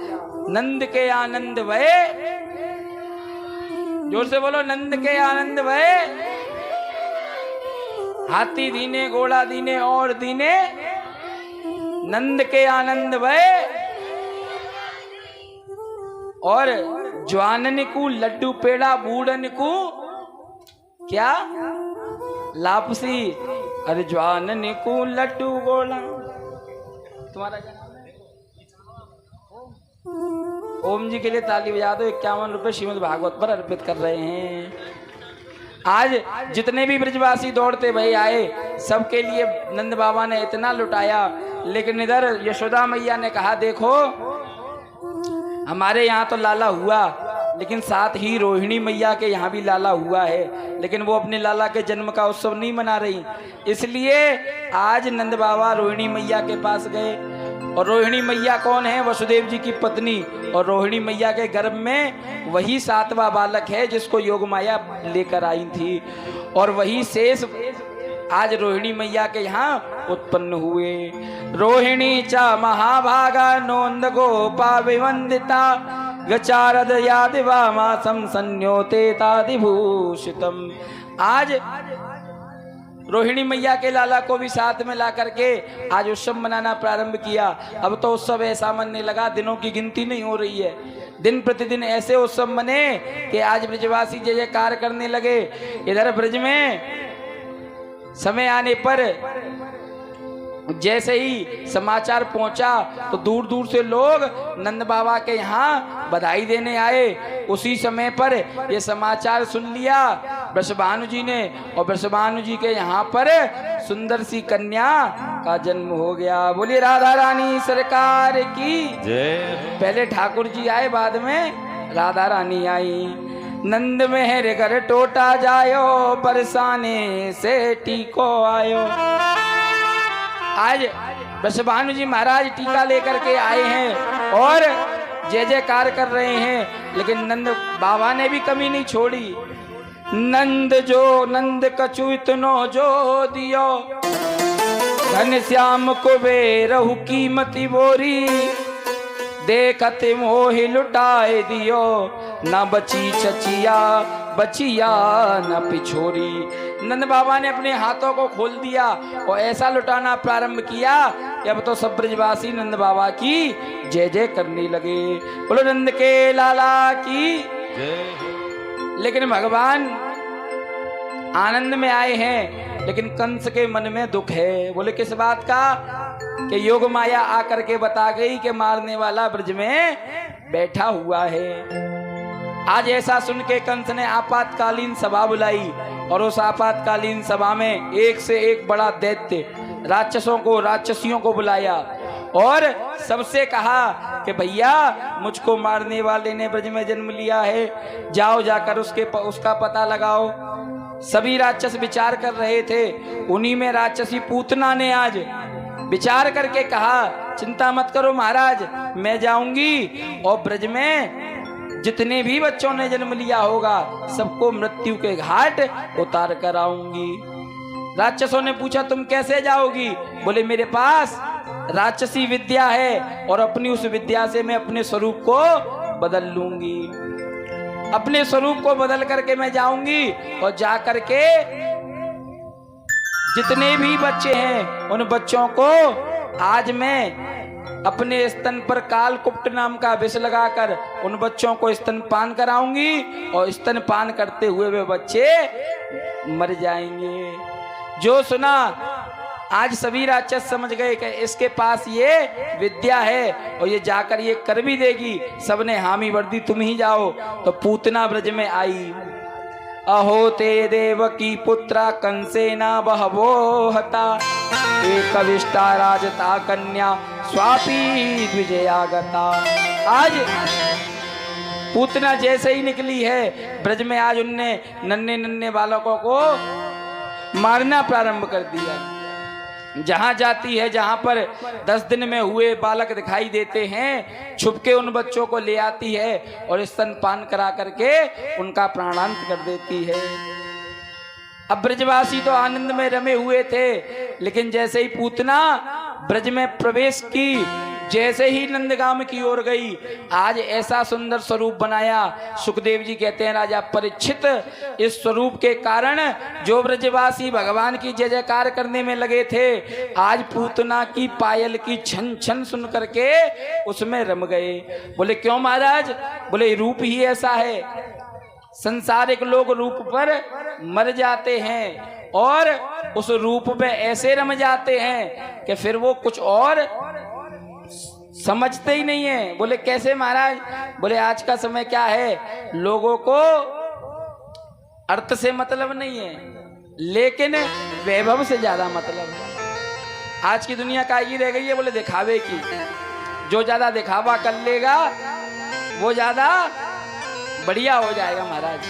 नंद के आनंद भये, जोर से बोलो नंद के आनंद भये। हाथी दीने घोड़ा दीने और दीने नंद के आनंद भये। और ज्वानन को लड्डू पेड़ा बूढ़न को क्या लापसी। अरे ज्वानन को लड्डू गोला। तुम्हारा क्या नाम है? ओम जी के लिए ताली बजा दो। 51 रुपए श्रीमद् भागवत पर अर्पित कर रहे हैं। आज जितने भी ब्रजवासी दौड़ते भाई आए, सबके लिए नंद बाबा ने इतना लुटाया। लेकिन इधर यशोदा मैया ने कहा, देखो हमारे यहाँ तो लाला हुआ, लेकिन साथ ही रोहिणी मैया के यहाँ भी लाला हुआ है, लेकिन वो अपने लाला के जन्म का उत्सव नहीं मना रही। इसलिए आज नंद बाबा रोहिणी मैया के पास गए। और रोहिणी मैया कौन है? वसुदेव जी की पत्नी। और रोहिणी मैया के गर्भ में वही 7वां बालक है जिसको योग माया लेकर आई थी, और वही शेष आज रोहिणी मैया के यहाँ उत्पन्न हुए। रोहिणी च महाभागा नोंद गोपा विवंदिता गचारद यादिवा मासम संन्योते तादिभूषितम। आज रोहिणी मैया के लाला को भी साथ में ला करके आज उत्सव मनाना प्रारंभ किया। अब तो उत्सव ऐसा मनने लगा, दिनों की गिनती नहीं हो रही है। दिन प्रतिदिन ऐसे उत्सव मने कि आज ब्रजवासी जय जयकार करने लगे। इधर ब्रज में समय आने पर जैसे ही समाचार पहुंचा तो दूर दूर से लोग नंद बाबा के यहाँ बधाई देने आए। उसी समय पर ये समाचार सुन लिया वृषभानु जी ने, और वृषभानु जी के यहाँ पर सुंदर सी कन्या का जन्म हो गया। बोलिए राधा रानी सरकार की जय। पहले ठाकुर जी आए, बाद में राधा रानी आई। नंद मेहर घर टोटा जायो, बरसाने से टीको आयो। आज वृषभानु जी महाराज टीका लेकर के आए हैं और जय जयकार कर रहे हैं, लेकिन नंद बाबा ने भी कमी नहीं छोड़ी। नंद जो नंद कछु इतनो जो दियो, धन श्याम कुबेरहु कीमती बोरी, देखत मोहि लुटाए दियो, न बची चचिया बचिया न पिछोरी। नंद बाबा ने अपने हाथों को खोल दिया और ऐसा लुटाना प्रारंभ किया कि अब तो सब ब्रजवासी नंद बाबा की जय जय करने लगे। बोलो नंद के लाला की। लेकिन भगवान आनंद में आए हैं, लेकिन कंस के मन में दुख है। बोले किस बात का? कि योग माया आकर के बता गई कि मारने वाला ब्रज में बैठा हुआ है। आज ऐसा सुन के कंस ने आपातकालीन सभा बुलाई और उस आपातकालीन सभा में एक से एक बड़ा दैत्य राक्षसों को राक्षसियों को बुलाया और सबसे कहा कि भैया मुझको मारने वाले ने ब्रज में जन्म लिया है, जाओ जाकर उसका पता लगाओ। सभी राक्षस विचार कर रहे थे। उन्हीं में राक्षसी पूतना ने आज विचार करके कहा, चिंता मत करो महाराज, मैं जाऊंगी और ब्रज में जितने भी बच्चों ने जन्म लिया होगा सबको मृत्यु के घाट उतार कर आऊंगी। राक्षसों ने पूछा तुम कैसे जाओगी? बोले मेरे पास राक्षसी विद्या है और अपनी उस विद्या से मैं अपने स्वरूप को बदल लूंगी। अपने स्वरूप को बदल करके मैं जाऊंगी और जा करके जितने भी बच्चे हैं उन बच्चों को आज मैं अपने स्तन पर कालकुप्ट नाम का विष लगाकर उन बच्चों को स्तनपान कराऊंगी और स्तनपान करते हुए वे बच्चे मर जाएंगे। जो सुना आज सभी राक्षस समझ गए कि इसके पास ये विद्या है और ये जाकर ये कर भी देगी। सबने हामी भर दी, तुम ही जाओ। तो पूतना ब्रज में आई। अहो ते देवकी पुत्रा कंसेना बहवो हता, एक विष्टा राजता कन्या स्वापी द्विजयागता। आज पूतना जैसे ही निकली है ब्रज में, आज उनने नन्हे नन्हे बालकों को मारना प्रारंभ कर दिया। जहां जाती है, जहां पर 10 दिन में हुए बालक दिखाई देते हैं, छुपके उन बच्चों को ले आती है और स्तनपान करा करके उनका प्राणांत कर देती है। अब ब्रजवासी तो आनंद में रमे हुए थे, लेकिन जैसे ही पूतना ब्रज में प्रवेश की, जैसे ही नंदगाम की ओर गई, आज ऐसा सुंदर स्वरूप बनाया। सुखदेव जी कहते हैं राजा परीक्षित, इस स्वरूप के कारण जो ब्रजवासी भगवान की जय जयकार करने में लगे थे, आज पूतना की पायल की छन छन सुन करके उसमें रम गए। बोले क्यों महाराज? बोले रूप ही ऐसा है। संसारिक लोग रूप पर मर जाते हैं और उस रूप पे ऐसे रम जाते हैं कि फिर वो कुछ और समझते ही नहीं है। बोले कैसे महाराज? बोले आज का समय क्या है, लोगों को अर्थ से मतलब नहीं है, लेकिन वैभव से ज्यादा मतलब है। आज की दुनिया का ही रह गई है, बोले दिखावे की। जो ज्यादा दिखावा कर लेगा वो ज्यादा बढ़िया हो जाएगा महाराज।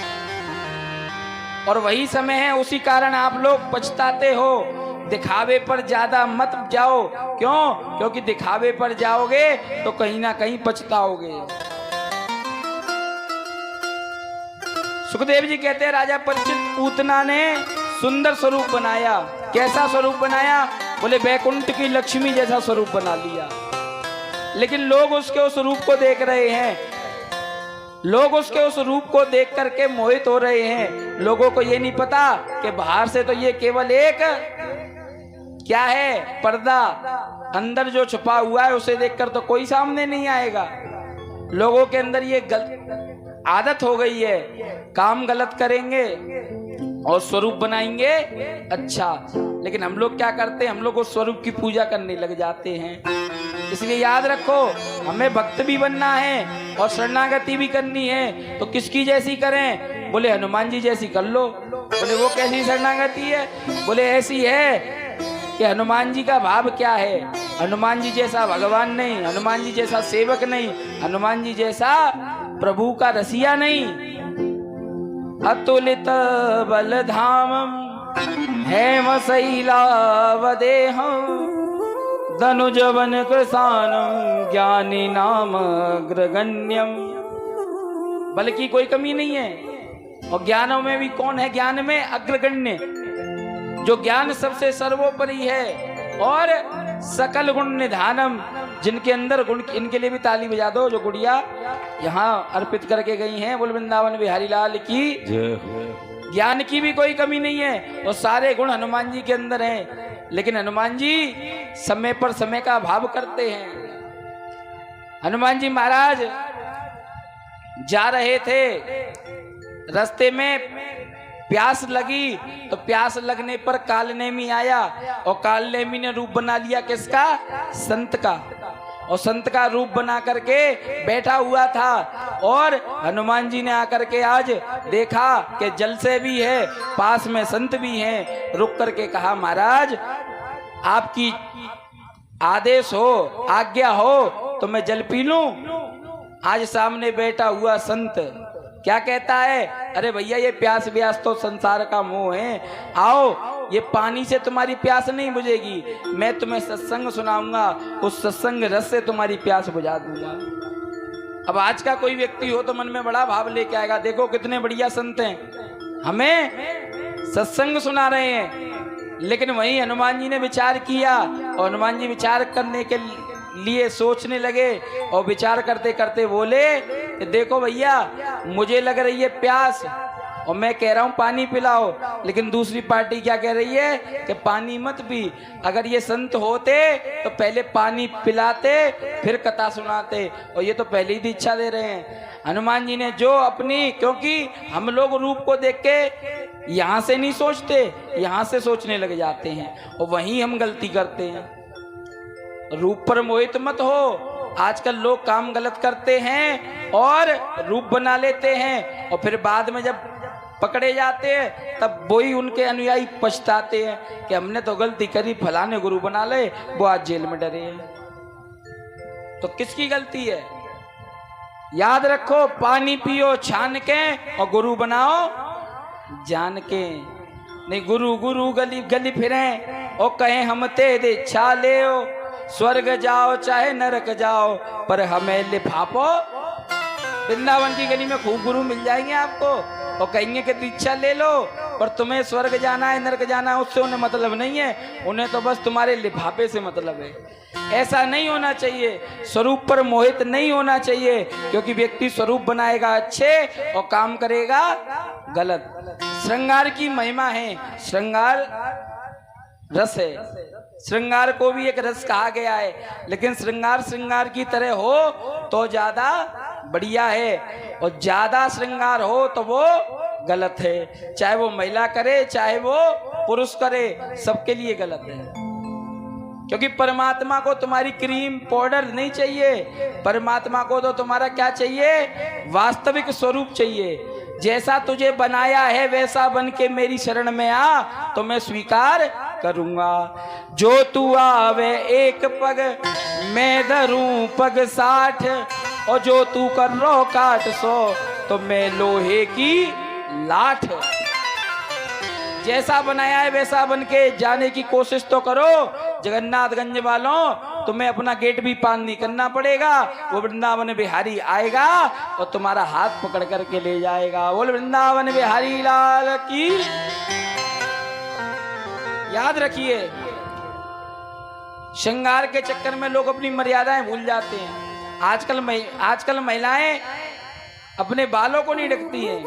और वही समय है, उसी कारण आप लोग पछताते हो। दिखावे पर ज्यादा मत जाओ। क्यों? क्योंकि दिखावे पर जाओगे तो कहीं ना कहीं पछताओगे। सुखदेव जी कहते हैं राजा परीक्षित, पूतना ने सुंदर स्वरूप बनाया। कैसा स्वरूप बनाया? बोले वैकुंठ की लक्ष्मी जैसा स्वरूप बना लिया। लेकिन लोग उसके उस रूप को देख रहे हैं, लोग उसके उस रूप को देख करके मोहित हो रहे हैं। लोगों को ये नहीं पता कि बाहर से तो ये केवल एक क्या है, पर्दा। अंदर जो छुपा हुआ है उसे देखकर तो कोई सामने नहीं आएगा। लोगों के अंदर ये आदत हो गई है, काम गलत करेंगे और स्वरूप बनाएंगे अच्छा। लेकिन हम लोग क्या करते हैं? हम लोग उस स्वरूप की पूजा करने लग जाते हैं। इसलिए याद रखो, हमें भक्त भी बनना है और शरणागति भी करनी है। तो किसकी जैसी करें? बोले हनुमान जी जैसी कर लो। बोले वो कैसी शरणागति है? बोले ऐसी है कि हनुमान जी का भाव क्या है। हनुमान जी जैसा भगवान नहीं, हनुमान जी जैसा सेवक नहीं, हनुमान जी जैसा प्रभु का रसिया नहीं। अतुलित बलधामम हेम शैलावदेहम धनुजवन कृशानम ज्ञानी नाम अग्रगण्यम। बल की कोई कमी नहीं है। और ज्ञानों में भी कौन है? ज्ञान में अग्रगण्य, जो ज्ञान सबसे सर्वोपरि है। और सकल गुण निधानम, जिनके अंदर गुण, इनके लिए भी ताली बजा दो जो गुड़िया यहाँ अर्पित करके गई हैं। बोल वृंदावन बिहारी लाल की। ज्ञान की भी कोई कमी नहीं है और सारे गुण हनुमान जी के अंदर हैं, लेकिन हनुमान जी समय पर समय का अभाव करते हैं। हनुमान जी महाराज जा रहे थे, रास्ते में प्यास लगी, तो प्यास लगने पर कालनेमी आया और कालनेमी ने रूप बना लिया किसका? संत का। और संत का रूप बना करके बैठा हुआ था और हनुमान जी ने आकर के आज देखा कि जल से भी है, पास में संत भी हैं। रुक करके कहा, महाराज आपकी आदेश हो, आज्ञा हो तो मैं जल पी लूं। आज सामने बैठा हुआ संत क्या कहता है? अरे भैया ये प्यास व्यास तो संसार का मोह है, आओ ये पानी से तुम्हारी प्यास नहीं बुझेगी, मैं तुम्हें सत्संग सुनाऊंगा, उस सत्संग रस से तुम्हारी प्यास बुझा दूंगा। अब आज का कोई व्यक्ति हो तो मन में बड़ा भाव लेके आएगा, देखो कितने बढ़िया संत हैं, हमें सत्संग सुना रहे हैं। लेकिन वहीं हनुमान जी ने विचार किया और हनुमान जी विचार करने के लिए सोचने लगे और विचार करते करते बोले कि देखो भैया मुझे लग रही है प्यास और मैं कह रहा हूं पानी पिलाओ, लेकिन दूसरी पार्टी क्या कह रही है कि पानी मत पी। अगर ये संत होते तो पहले पानी पिलाते फिर कथा सुनाते, और ये तो पहले ही दीक्षा दे रहे हैं। हनुमान जी ने जो अपनी, क्योंकि हम लोग रूप को देख के यहां से नहीं सोचते, यहां से सोचने लग जाते हैं और वहीं हम गलती करते हैं। रूप पर मोहित मत हो। आजकल लोग काम गलत करते हैं और रूप बना लेते हैं और फिर बाद में जब पकड़े जाते हैं तब वही उनके अनुयायी पछताते हैं कि हमने तो गलती करी, फलाने गुरु बना ले, वो आज जेल में डरे हैं। तो किसकी गलती है? याद रखो, पानी पियो छान के और गुरु बनाओ जान के। नहीं गुरु गुरु गली गली फिरे और कहें हम तेरे इच्छा ले, स्वर्ग जाओ चाहे नरक जाओ पर हमें लिफाफो। वृंदावन की गली में खूब गुरु मिल जाएंगे आपको और कहेंगे कि दीक्षा ले लो, पर तुम्हें स्वर्ग जाना है नरक जाना है उससे उन्हें मतलब नहीं है, उन्हें तो बस तुम्हारे लिफाफे से मतलब है। ऐसा नहीं होना चाहिए, स्वरूप पर मोहित नहीं होना चाहिए, क्योंकि व्यक्ति स्वरूप बनाएगा अच्छे और काम करेगा गलत। श्रृंगार की महिमा है, श्रृंगार रस है, श्रृंगार को भी एक रस कहा गया है, लेकिन श्रृंगार श्रृंगार की तरह हो तो ज्यादा बढ़िया है और ज्यादा श्रृंगार हो तो वो गलत है। चाहे वो महिला करे चाहे वो पुरुष करे, सबके लिए गलत है। क्योंकि परमात्मा को तुम्हारी क्रीम पाउडर नहीं चाहिए, परमात्मा को तो तुम्हारा क्या चाहिए? वास्तविक स्वरूप चाहिए। जैसा तुझे बनाया है वैसा बन के मेरी शरण में आ तो मैं स्वीकार करूंगा। जो तू आवे एक पग मैं धरूं पग 60, और जो तू कर रो काट 100 तो मैं लोहे की लाठ। जैसा बनाया है वैसा बन के जाने की कोशिश तो करो। जगन्नाथगंज वालों, तुम्हें अपना गेट भी पार नहीं करना पड़ेगा, वो वृंदावन बिहारी आएगा और तुम्हारा हाथ पकड़ करके ले जाएगा। बोल वृंदावन बिहारी लाल की। याद रखिए, श्रृंगार के चक्कर में लोग अपनी मर्यादाएं भूल जाते हैं। आजकल महिलाएं अपने बालों को नहीं ढकती हैं,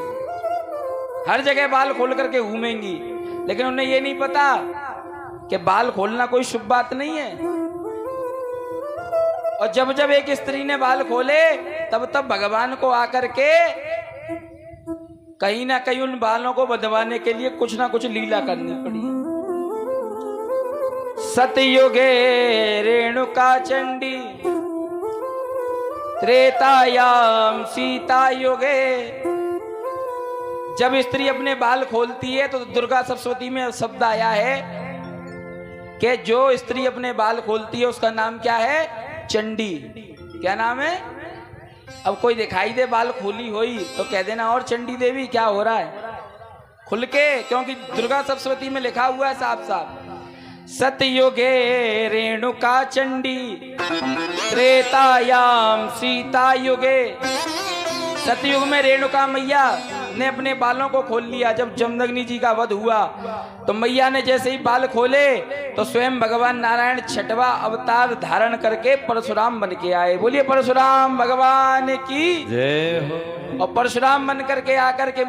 हर जगह बाल खोल करके घूमेंगी, लेकिन उन्हें ये नहीं पता कि बाल खोलना कोई शुभ बात नहीं है। और जब जब एक स्त्री ने बाल खोले तब तब भगवान को आकर के कहीं ना कहीं उन बालों को बंधवाने के लिए कुछ ना कुछ लीला करनी पड़ी। सतयुगे रेणुका चंडी, त्रेतायाम सीता युगे। जब स्त्री अपने बाल खोलती है तो दुर्गा सप्तशती में शब्द आया है कि जो स्त्री अपने बाल खोलती है उसका नाम क्या है? चंडी। क्या नाम है? अब कोई दिखाई दे बाल खोली हुई तो कह देना और चंडी देवी क्या हो रहा है, खुल के, क्योंकि दुर्गा सप्तशती में लिखा हुआ है साफ साफ। सतयुगे रेणुका चंडी, त्रेतायाम सीता युगे। सतयुग में रेणुका मैया ने अपने बालों को खोल लिया। जब जमदग्नि जी का वध हुआ तो मैया ने जैसे ही बाल खोले तो स्वयं भगवान नारायण छठवा अवतार धारण करके परशुराम बन के आए। बोलिए परशुराम भगवान की जय हो। और परशुराम बन करके आकर के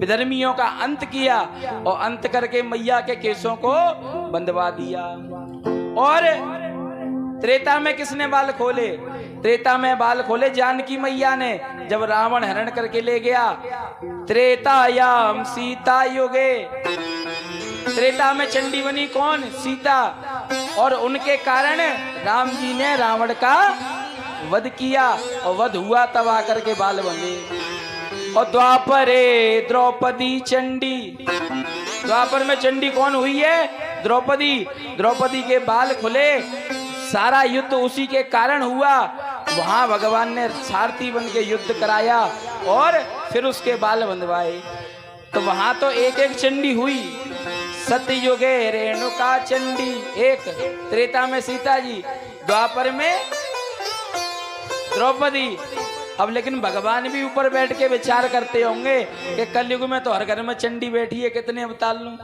विधर्मियों का अंत किया और अंत करके मैया के केसों को बंधवा दिया। और त्रेता में किसने बाल खोले? त्रेता में बाल खोले जानकी मैया ने, जब रावण हरण करके ले गया। त्रेतायाम सीता युगे, त्रेता में चंडी बनी कौन? सीता। और उनके कारण राम जी ने रावण का वध किया और वध हुआ तब आकर के बाल बंधे। और द्वापरे द्रौपदी चंडी, द्वापर में चंडी कौन हुई है? द्रौपदी। द्रौपदी के बाल खुले, सारा युद्ध उसी के कारण हुआ। वहां भगवान ने सारथी बन के युद्ध कराया और फिर उसके बाल बंधवाए। तो वहां तो एक एक चंडी हुई। सतयुगे रेणुका चंडी एक, त्रेता में सीता जी, द्वापर में द्रौपदी। अब लेकिन भगवान भी ऊपर बैठ के विचार करते होंगे कि कलयुग में तो हर घर में चंडी बैठी है, कितने अवतार लूं।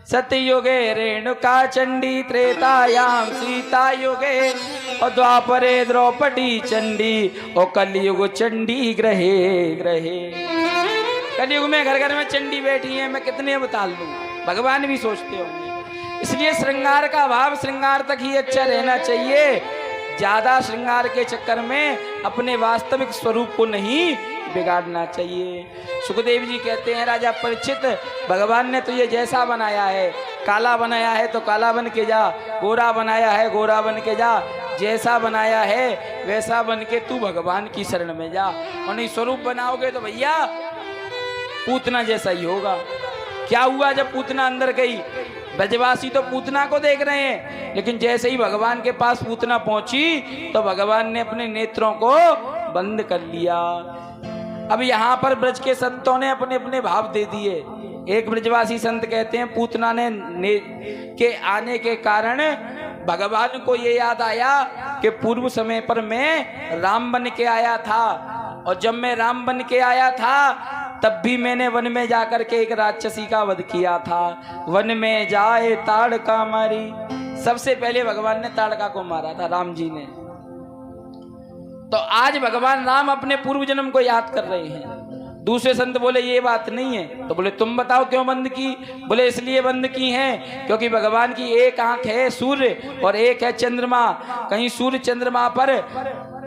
सतयुगे रेणुका चंडी, त्रेतायाम सीता युगे, और द्वापरे द्रौपदी चंडी, और कलयुग चंडी ग्रहे ग्रहे। कलयुग में घर घर में चंडी बैठी है, मैं कितने अवतार लूं, भगवान भी सोचते होंगे। इसलिए श्रृंगार का भाव श्रृंगार तक ही अच्छा रहना चाहिए। ज्यादा श्रृंगार के चक्कर में अपने वास्तविक स्वरूप को नहीं बिगाड़ना चाहिए। सुखदेव जी कहते हैं, राजा परीक्षित, भगवान ने तुझे जैसा बनाया है, काला बनाया है तो काला बन के जा, गोरा बनाया है गोरा बन के जा, जैसा बनाया है वैसा बन के तू भगवान की शरण में जा। और नहीं स्वरूप बनाओगे तो भैया पूतना जैसा ही होगा। क्या हुआ जब पूतना अंदर गई? ब्रजवासी तो पूतना को देख रहे हैं, लेकिन जैसे ही भगवान के पास पूतना पहुंची तो भगवान ने अपने नेत्रों को बंद कर लिया। अब यहाँ पर ब्रज के संतों ने अपने अपने भाव दे दिए। एक ब्रजवासी संत कहते हैं पूतना के आने के कारण भगवान को ये याद आया कि पूर्व समय पर मैं राम बन के आया था, और जब मैं राम बन के आया था तब भी मैंने वन में जाकर के एक राक्षसी का वध किया था। वन में जाए ताड़का मारी, सबसे पहले भगवान ने ताड़का को मारा था राम जी ने। तो आज भगवान राम अपने पूर्व जन्म को याद कर रहे हैं। दूसरे संत बोले ये बात नहीं है, तो बोले तुम बताओ क्यों बंद की? बोले इसलिए बंद की है क्योंकि भगवान की एक आंख है सूर्य और एक है चंद्रमा, कहीं सूर्य चंद्रमा पर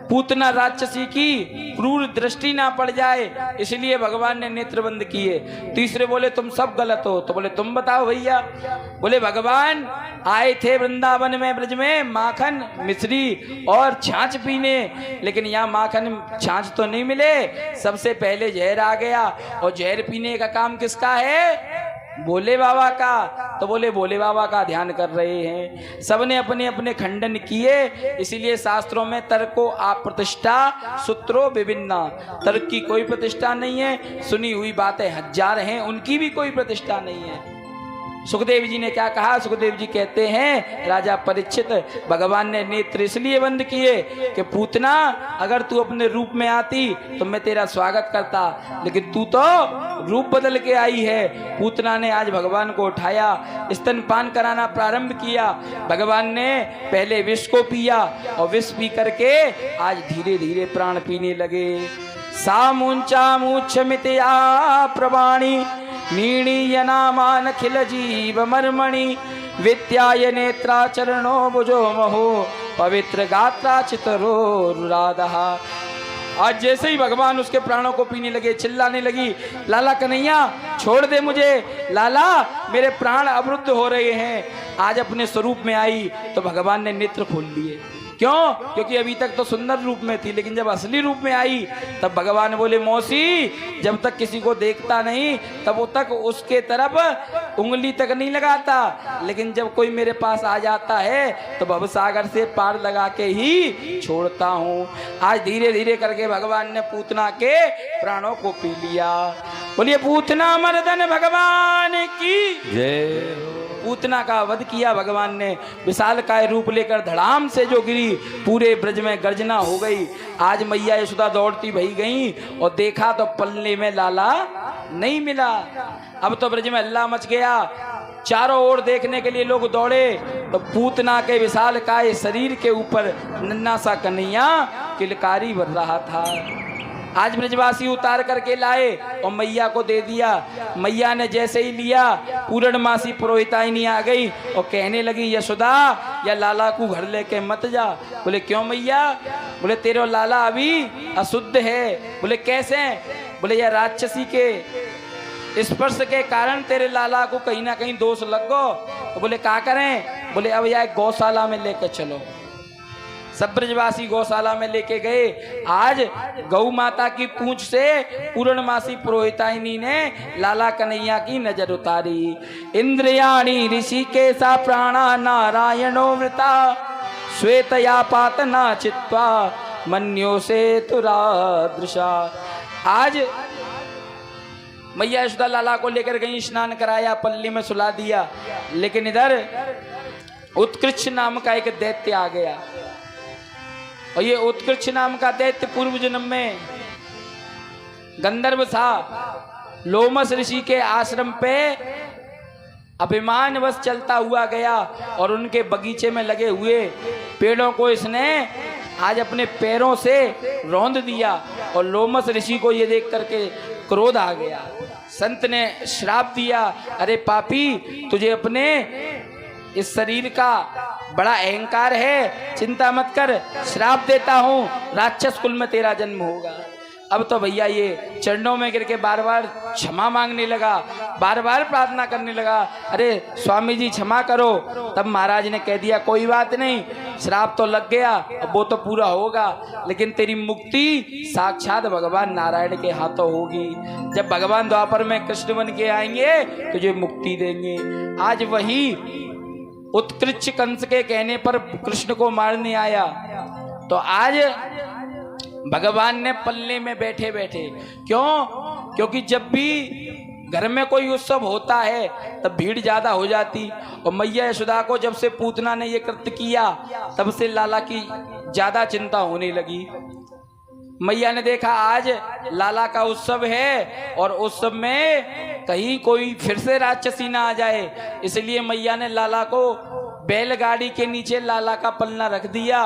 पूतना राक्षसी की क्रूर दृष्टि ना पड़ जाए, इसलिए भगवान ने नेत्र बंद किए। तीसरे बोले तुम सब गलत हो, तो बोले तुम बताओ भैया। बोले भगवान आए थे वृंदावन में ब्रज में माखन मिश्री और छाछ पीने, लेकिन यहाँ माखन छाछ तो नहीं मिले, सबसे पहले जहर आ गया। और जहर पीने का काम किसका है? भोले बाबा का। तो बोले भोले बाबा का ध्यान कर रहे हैं। सबने अपने अपने खंडन किए, इसीलिए शास्त्रों में तर्को अप्रतिष्ठा सूत्रो विभिन्ना, तर्क की कोई प्रतिष्ठा नहीं है, सुनी हुई बातें हजार हैं, उनकी भी कोई प्रतिष्ठा नहीं है। सुखदेव जी ने क्या कहा? सुखदेव जी कहते हैं राजा परीक्षित, भगवान ने नेत्र इसलिए बंद किए कि पूतना अगर तू अपने रूप में आती तो मैं तेरा स्वागत करता, लेकिन तू तो रूप बदल के आई है। पूतना ने आज भगवान को उठाया, स्तनपान कराना प्रारंभ किया। भगवान ने पहले विष को पिया और विष पी करके आज धीरे धीरे प्राण पीने लगे। सामुंचा मुच्छमितया प्रवाणी नीणीयनामान खिल जीव मर्मणि विद्याय नेत्रा चरणो भुजो महो पवित्र गात्रा चितरो रुरादः। आज जैसे ही भगवान उसके प्राणों को पीने लगे, चिल्लाने लगी, लाला कन्हैया छोड़ दे मुझे, लाला मेरे प्राण अवरुद्ध हो रहे हैं। आज अपने स्वरूप में आई तो भगवान ने नेत्र खोल लिए। क्यों? क्योंकि अभी तक तो सुंदर रूप में थी, लेकिन जब असली रूप में आई तब भगवान बोले मौसी जब तक किसी को देखता नहीं तब वो तक उसके तरफ उंगली तक नहीं लगाता, लेकिन जब कोई मेरे पास आ जाता है तो भवसागर से पार लगा के ही छोड़ता हूँ। आज धीरे धीरे करके भगवान ने पूतना के प्राणों को पी लिया। बोलिए पूतना मर्दन भगवान की जय। पूतना का वध किया भगवान ने। विशालकाय रूप लेकर धड़ाम से जो गिरी, पूरे ब्रज में गर्जना हो गई। आज मैया यशोदा दौड़ती भई गई और देखा तो पल्ले में लाला नहीं मिला। अब तो ब्रज में हल्ला मच गया, चारों ओर देखने के लिए लोग दौड़े तो पूतना के विशालकाय शरीर के ऊपर नन्हा सा कन्हैया किलकारी भर रहा था। आज ब्रजवासी उतार करके लाए और मैया को दे दिया। मैया ने जैसे ही लिया, पूर्णमासी पुरोहिताइनी आ गई और कहने लगी, यशोदा या लाला को घर लेके मत जा। बोले क्यों मैया? बोले तेरे लाला अभी अशुद्ध है। बोले कैसे? बोले यह राक्षसी के स्पर्श के कारण तेरे लाला को कहीं ना कहीं दोष लग गो। तो बोले क्या करें? बोले अब यह गौशाला में लेके चलो। सब ब्रजवासी गौशाला में लेके गए। आज गौ माता की पूंछ से पूर्णमासी पुरोहिताइनी ने लाला कन्हैया की नजर उतारी। इंद्रियाणी ऋषि के सा प्राणा नारायणो वृता श्वेतया पातना चित्वा मन्यो से तुरादृशा। आज मैया यशोदा लाला को लेकर गई, स्नान कराया, पल्ली में सुला दिया। लेकिन इधर उत्कृष्ट नाम का एक दैत्य आ गया और ये उत्कृष्ट नाम का दैत्य पूर्व जन्म में गंधर्व था। लोमस ऋषि के आश्रम पे अभिमानवश चलता हुआ गया और उनके बगीचे में लगे हुए पेड़ों को इसने आज अपने पैरों से रौंद दिया। और लोमस ऋषि को ये देख करके क्रोध आ गया। संत ने श्राप दिया, अरे पापी, तुझे अपने इस शरीर का बड़ा अहंकार है, चिंता मत कर, श्राप देता हूं, राक्षस कुल में तेरा जन्म होगा। अब तो भैया ये चरणों में गिर के बार बार क्षमा मांगने लगा, बार बार प्रार्थना करने लगा, अरे स्वामी जी क्षमा करो। तब महाराज ने कह दिया, कोई बात नहीं, श्राप तो लग गया, अब वो तो पूरा होगा, लेकिन तेरी मुक्ति साक्षात भगवान नारायण के हाथों होगी। जब भगवान द्वापर में कृष्ण बन के आएंगे तुझे मुक्ति देंगे। आज वही उत्कृष्ट कंस के कहने पर कृष्ण को मारने आया। तो आज भगवान ने पल्ले में बैठे बैठे, क्यों? क्योंकि जब भी घर में कोई उत्सव होता है तब भीड़ ज्यादा हो जाती। और मैया यशोदा को जब से पूतना ने ये कृत्य किया तब से लाला की ज्यादा चिंता होने लगी। मैया ने देखा आज लाला का उत्सव है और उत्सव में कहीं कोई फिर से राक्षसी ना आ जाए, इसलिए मैया ने लाला को बैलगाड़ी के नीचे लाला का पलना रख दिया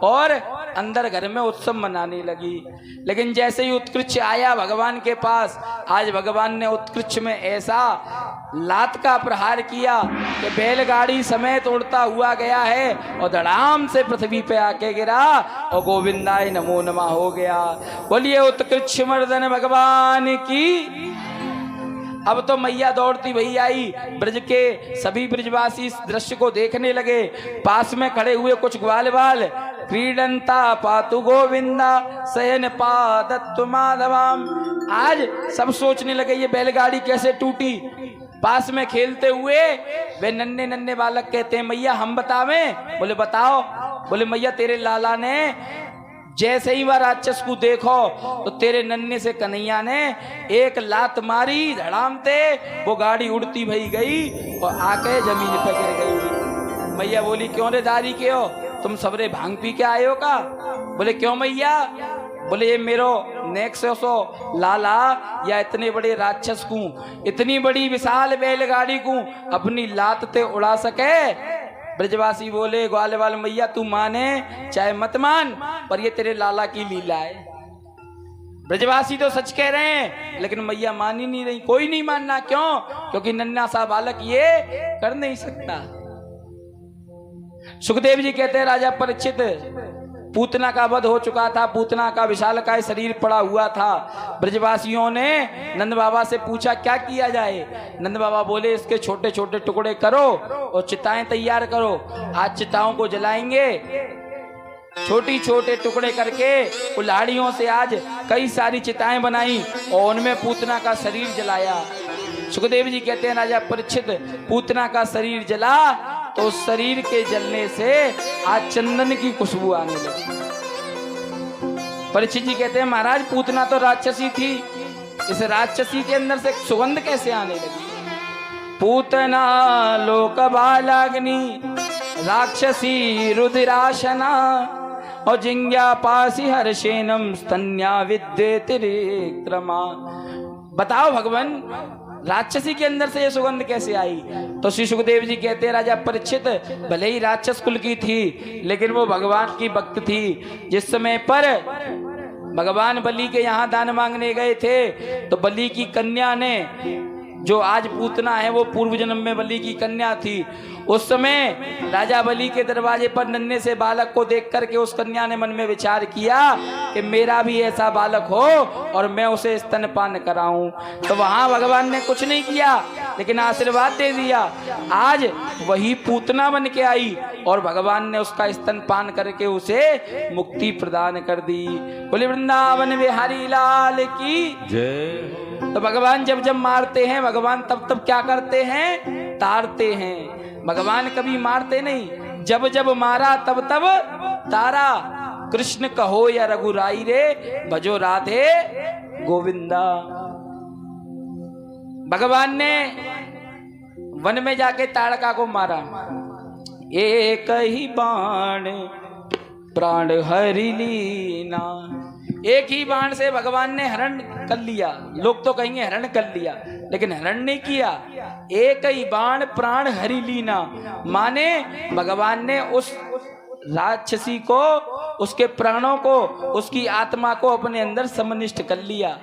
और अंदर घर में उत्सव मनाने लगी। लेकिन जैसे ही उत्कृष्ट आया भगवान के पास, आज भगवान ने उत्कृष्ट में ऐसा लात का प्रहार किया कि बैलगाड़ी समेत उड़ता हुआ गया है और धड़ाम से पृथ्वी पे आके गिरा और गोविंदाय नमो नमः हो गया। बोलिए उत्कृष्ट मर्दन भगवान की। अब तो मैया दौड़ती भई आई, ब्रज के सभी ब्रजवासी इस दृश्य को देखने लगे। पास में खड़े हुए कुछ ग्वाल बाल क्रीडंता पातु गोविंदा शयन पादत्तु माधवाम। आज सब सोचने लगे ये बैलगाड़ी कैसे टूटी। पास में खेलते हुए वे नन्हे नन्हे बालक कहते हैं, मैया हम बतावें? बोले बताओ। बोले मैया तेरे लाला ने जैसे ही वह राक्षस को देखो तो तेरे नन्हे से कन्हैया ने एक लात मारी, धड़ामते वो गाड़ी उड़ती भई गई और आके जमीन पे गिर गई। मैया बोली, क्यों रे दारी के हो, तुम सबरे भांग पी के आए हो का? बोले क्यों मैया? बोले ये मेरो नेक्सो लाला या इतने बड़े राक्षस को, इतनी बड़ी विशाल बैलगाड़ी को अपनी लात ते उड़ा सके। ब्रजवासी बोले, ग्वाल वाल मैया तू माने चाहे मत मान, पर ये तेरे लाला की लीला है। ब्रजवासी तो सच कह रहे हैं, लेकिन मैया मान ही नहीं रही। कोई नहीं मानना, क्यों? क्योंकि नन्हा सा बालक ये कर नहीं सकता। सुखदेव जी कहते हैं, राजा परीक्षित, पूतना का वध हो चुका था, पूतना का विशालकाय शरीर पड़ा हुआ था। ब्रजवासियों ने नंद बाबा से पूछा क्या किया जाए। नंद बाबा बोले, इसके छोटे छोटे टुकड़े करो और चिताएं तैयार करो, आज चिताओं को जलाएंगे। छोटी छोटे टुकड़े करके कुल्हाड़ियों से आज कई सारी चिताएं बनाई और उनमें पूतना का शरीर जलाया। सुखदेव जी कहते हैं, राजा परीक्षित, पूतना का शरीर जला तो उस शरीर के जलने से आज चंदन की खुशबू आने लगी। परीक्षित जी कहते हैं, महाराज पूतना तो राक्षसी थी, इस राक्षसी के अंदर से सुगंध कैसे आने लगी? पूतना लोक बालाग्नि राक्षसी रुधिराशना और जिंज्ञा पासी हर्षेनम स्तन्या विद्येतिरिक्रमा। बताओ भगवान, राक्षसी के अंदर से ये सुगंध कैसे आई? तो श्री सुखदेव जी कहते हैं, राजा परीक्षित, भले ही राक्षस कुल की थी, लेकिन वो भगवान की भक्त थी। जिस समय पर भगवान बलि के यहाँ दान मांगने गए थे तो बलि की कन्या ने, जो आज पूतना है वो पूर्व जन्म में बलि की कन्या थी, उस समय राजा बलि के दरवाजे पर नन्हे से बालक को देख करके उस कन्या ने मन में विचार किया कि मेरा भी ऐसा बालक हो और मैं उसे स्तनपान कराऊं। तो वहां भगवान ने कुछ नहीं किया लेकिन आशीर्वाद दे दिया। आज वही पूतना बन के आई और भगवान ने उसका स्तनपान करके उसे मुक्ति प्रदान कर दी। बोले वृंदावन बिहारी लाल की जय। तो भगवान जब जब मारते हैं, भगवान तब तब क्या करते हैं? तारते हैं। भगवान कभी मारते नहीं, जब जब मारा तब तब तारा। कृष्ण कहो या रघुराई रे, भजो राधे गोविंदा। भगवान ने वन में जाके ताड़का को मारा, एक ही बाण प्राण हरि लीना। एक ही बाण से भगवान ने हरण कर लिया। लोग तो कहेंगे हरण कर लिया, लेकिन हरण नहीं किया। एक ही बाण प्राण हरि लीना, माने भगवान ने उस राक्षसी को, उसके प्राणों को, उसकी आत्मा को अपने अंदर समनिष्ठ कर लिया।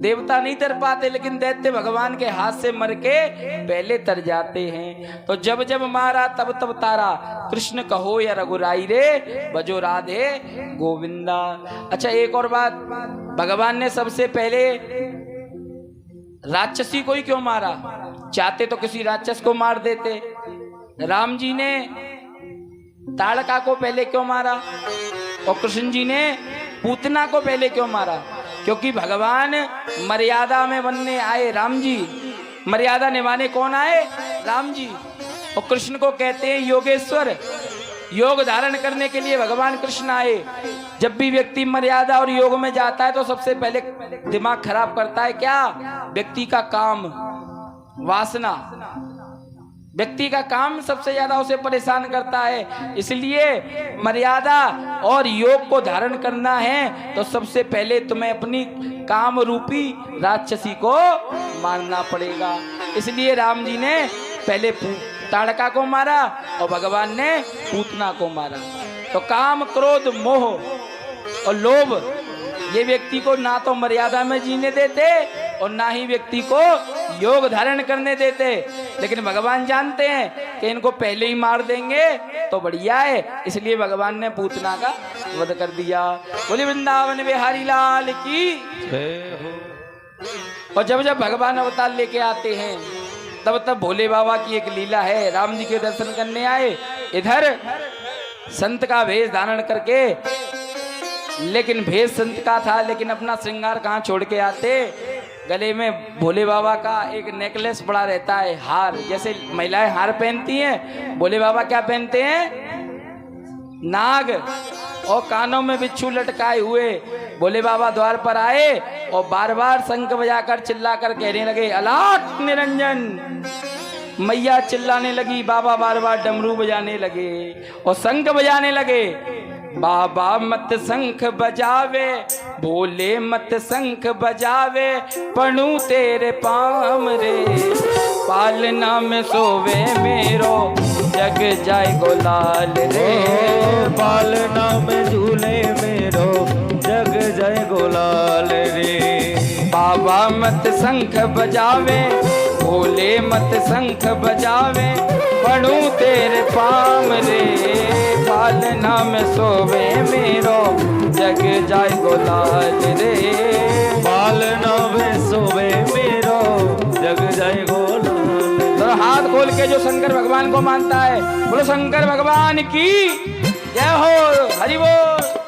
देवता नहीं तर पाते, लेकिन दैत्य भगवान के हाथ से मर के पहले तर जाते हैं। तो जब जब मारा तब तब तारा। कृष्ण कहो या रघुराई रे, भजो राधे गोविंदा। अच्छा एक और बात, भगवान ने सबसे पहले राक्षसी को ही क्यों मारा? चाहते तो किसी राक्षस को मार देते। राम जी ने ताड़का को पहले क्यों मारा और कृष्ण जी ने पूतना को पहले क्यों मारा? क्योंकि भगवान मर्यादा में बनने आए राम जी, मर्यादा निभाने कौन आए? राम जी। और कृष्ण को कहते हैं योगेश्वर, योग धारण करने के लिए भगवान कृष्ण आए। जब भी व्यक्ति मर्यादा और योग में जाता है तो सबसे पहले दिमाग खराब करता है क्या? व्यक्ति का काम, वासना। व्यक्ति का काम सबसे ज्यादा उसे परेशान करता है। इसलिए मर्यादा और योग को धारण करना है तो सबसे पहले तुम्हें अपनी काम रूपी राक्षसी को मारना पड़ेगा। इसलिए राम जी ने पहले ताड़का को मारा और भगवान ने पूतना को मारा। तो काम, क्रोध, मोह और लोभ ये व्यक्ति को ना तो मर्यादा में जीने देते और ना ही व्यक्ति को योग धारण करने देते। लेकिन भगवान जानते हैं कि इनको पहले ही मार देंगे तो बढ़िया है, इसलिए भगवान ने पूतना का वध कर दिया। बोले वृंदावन बिहारी लाल की जय हो। और जब जब भगवान अवतार लेके आते हैं तब तब भोले बाबा की एक लीला है। राम जी के दर्शन करने आए, इधर संत का वेश धारण करके, लेकिन भेष संत का था लेकिन अपना श्रृंगार कहाँ छोड़ के आते? गले में भोले बाबा का एक नेकलेस पड़ा रहता है, हार। जैसे महिलाएं हार पहनती हैं, भोले बाबा क्या पहनते हैं? नाग। और कानों में बिच्छू लटकाए हुए भोले बाबा द्वार पर आए और बार बार शंख बजाकर चिल्लाकर कहने लगे अलाट निरंजन। मैया चिल्लाने लगी, बाबा बार बार डमरू बजाने लगे और शंख बजाने लगे। बाबा मत शंख बजावे, भोले मत शंख बजावे, पढ़ू तेरे पाम रे, पालना में सोवे मेरो, जग जाए गोलाल रे, पालना में झूले मेरो, जग जाए गोलाल रे। बाबा मत शंख बजावे, भोले मत शंख बजावे, पढ़ू तेरे पाम रे, पालना में सोवे मेरो, जग जाए गोलाल रे, पालना में सोवे मेरो, जग जाए गोलाल। तो हाथ खोल के जो शंकर भगवान को मानता है, बोलो शंकर भगवान की जय हो। हरि बोल।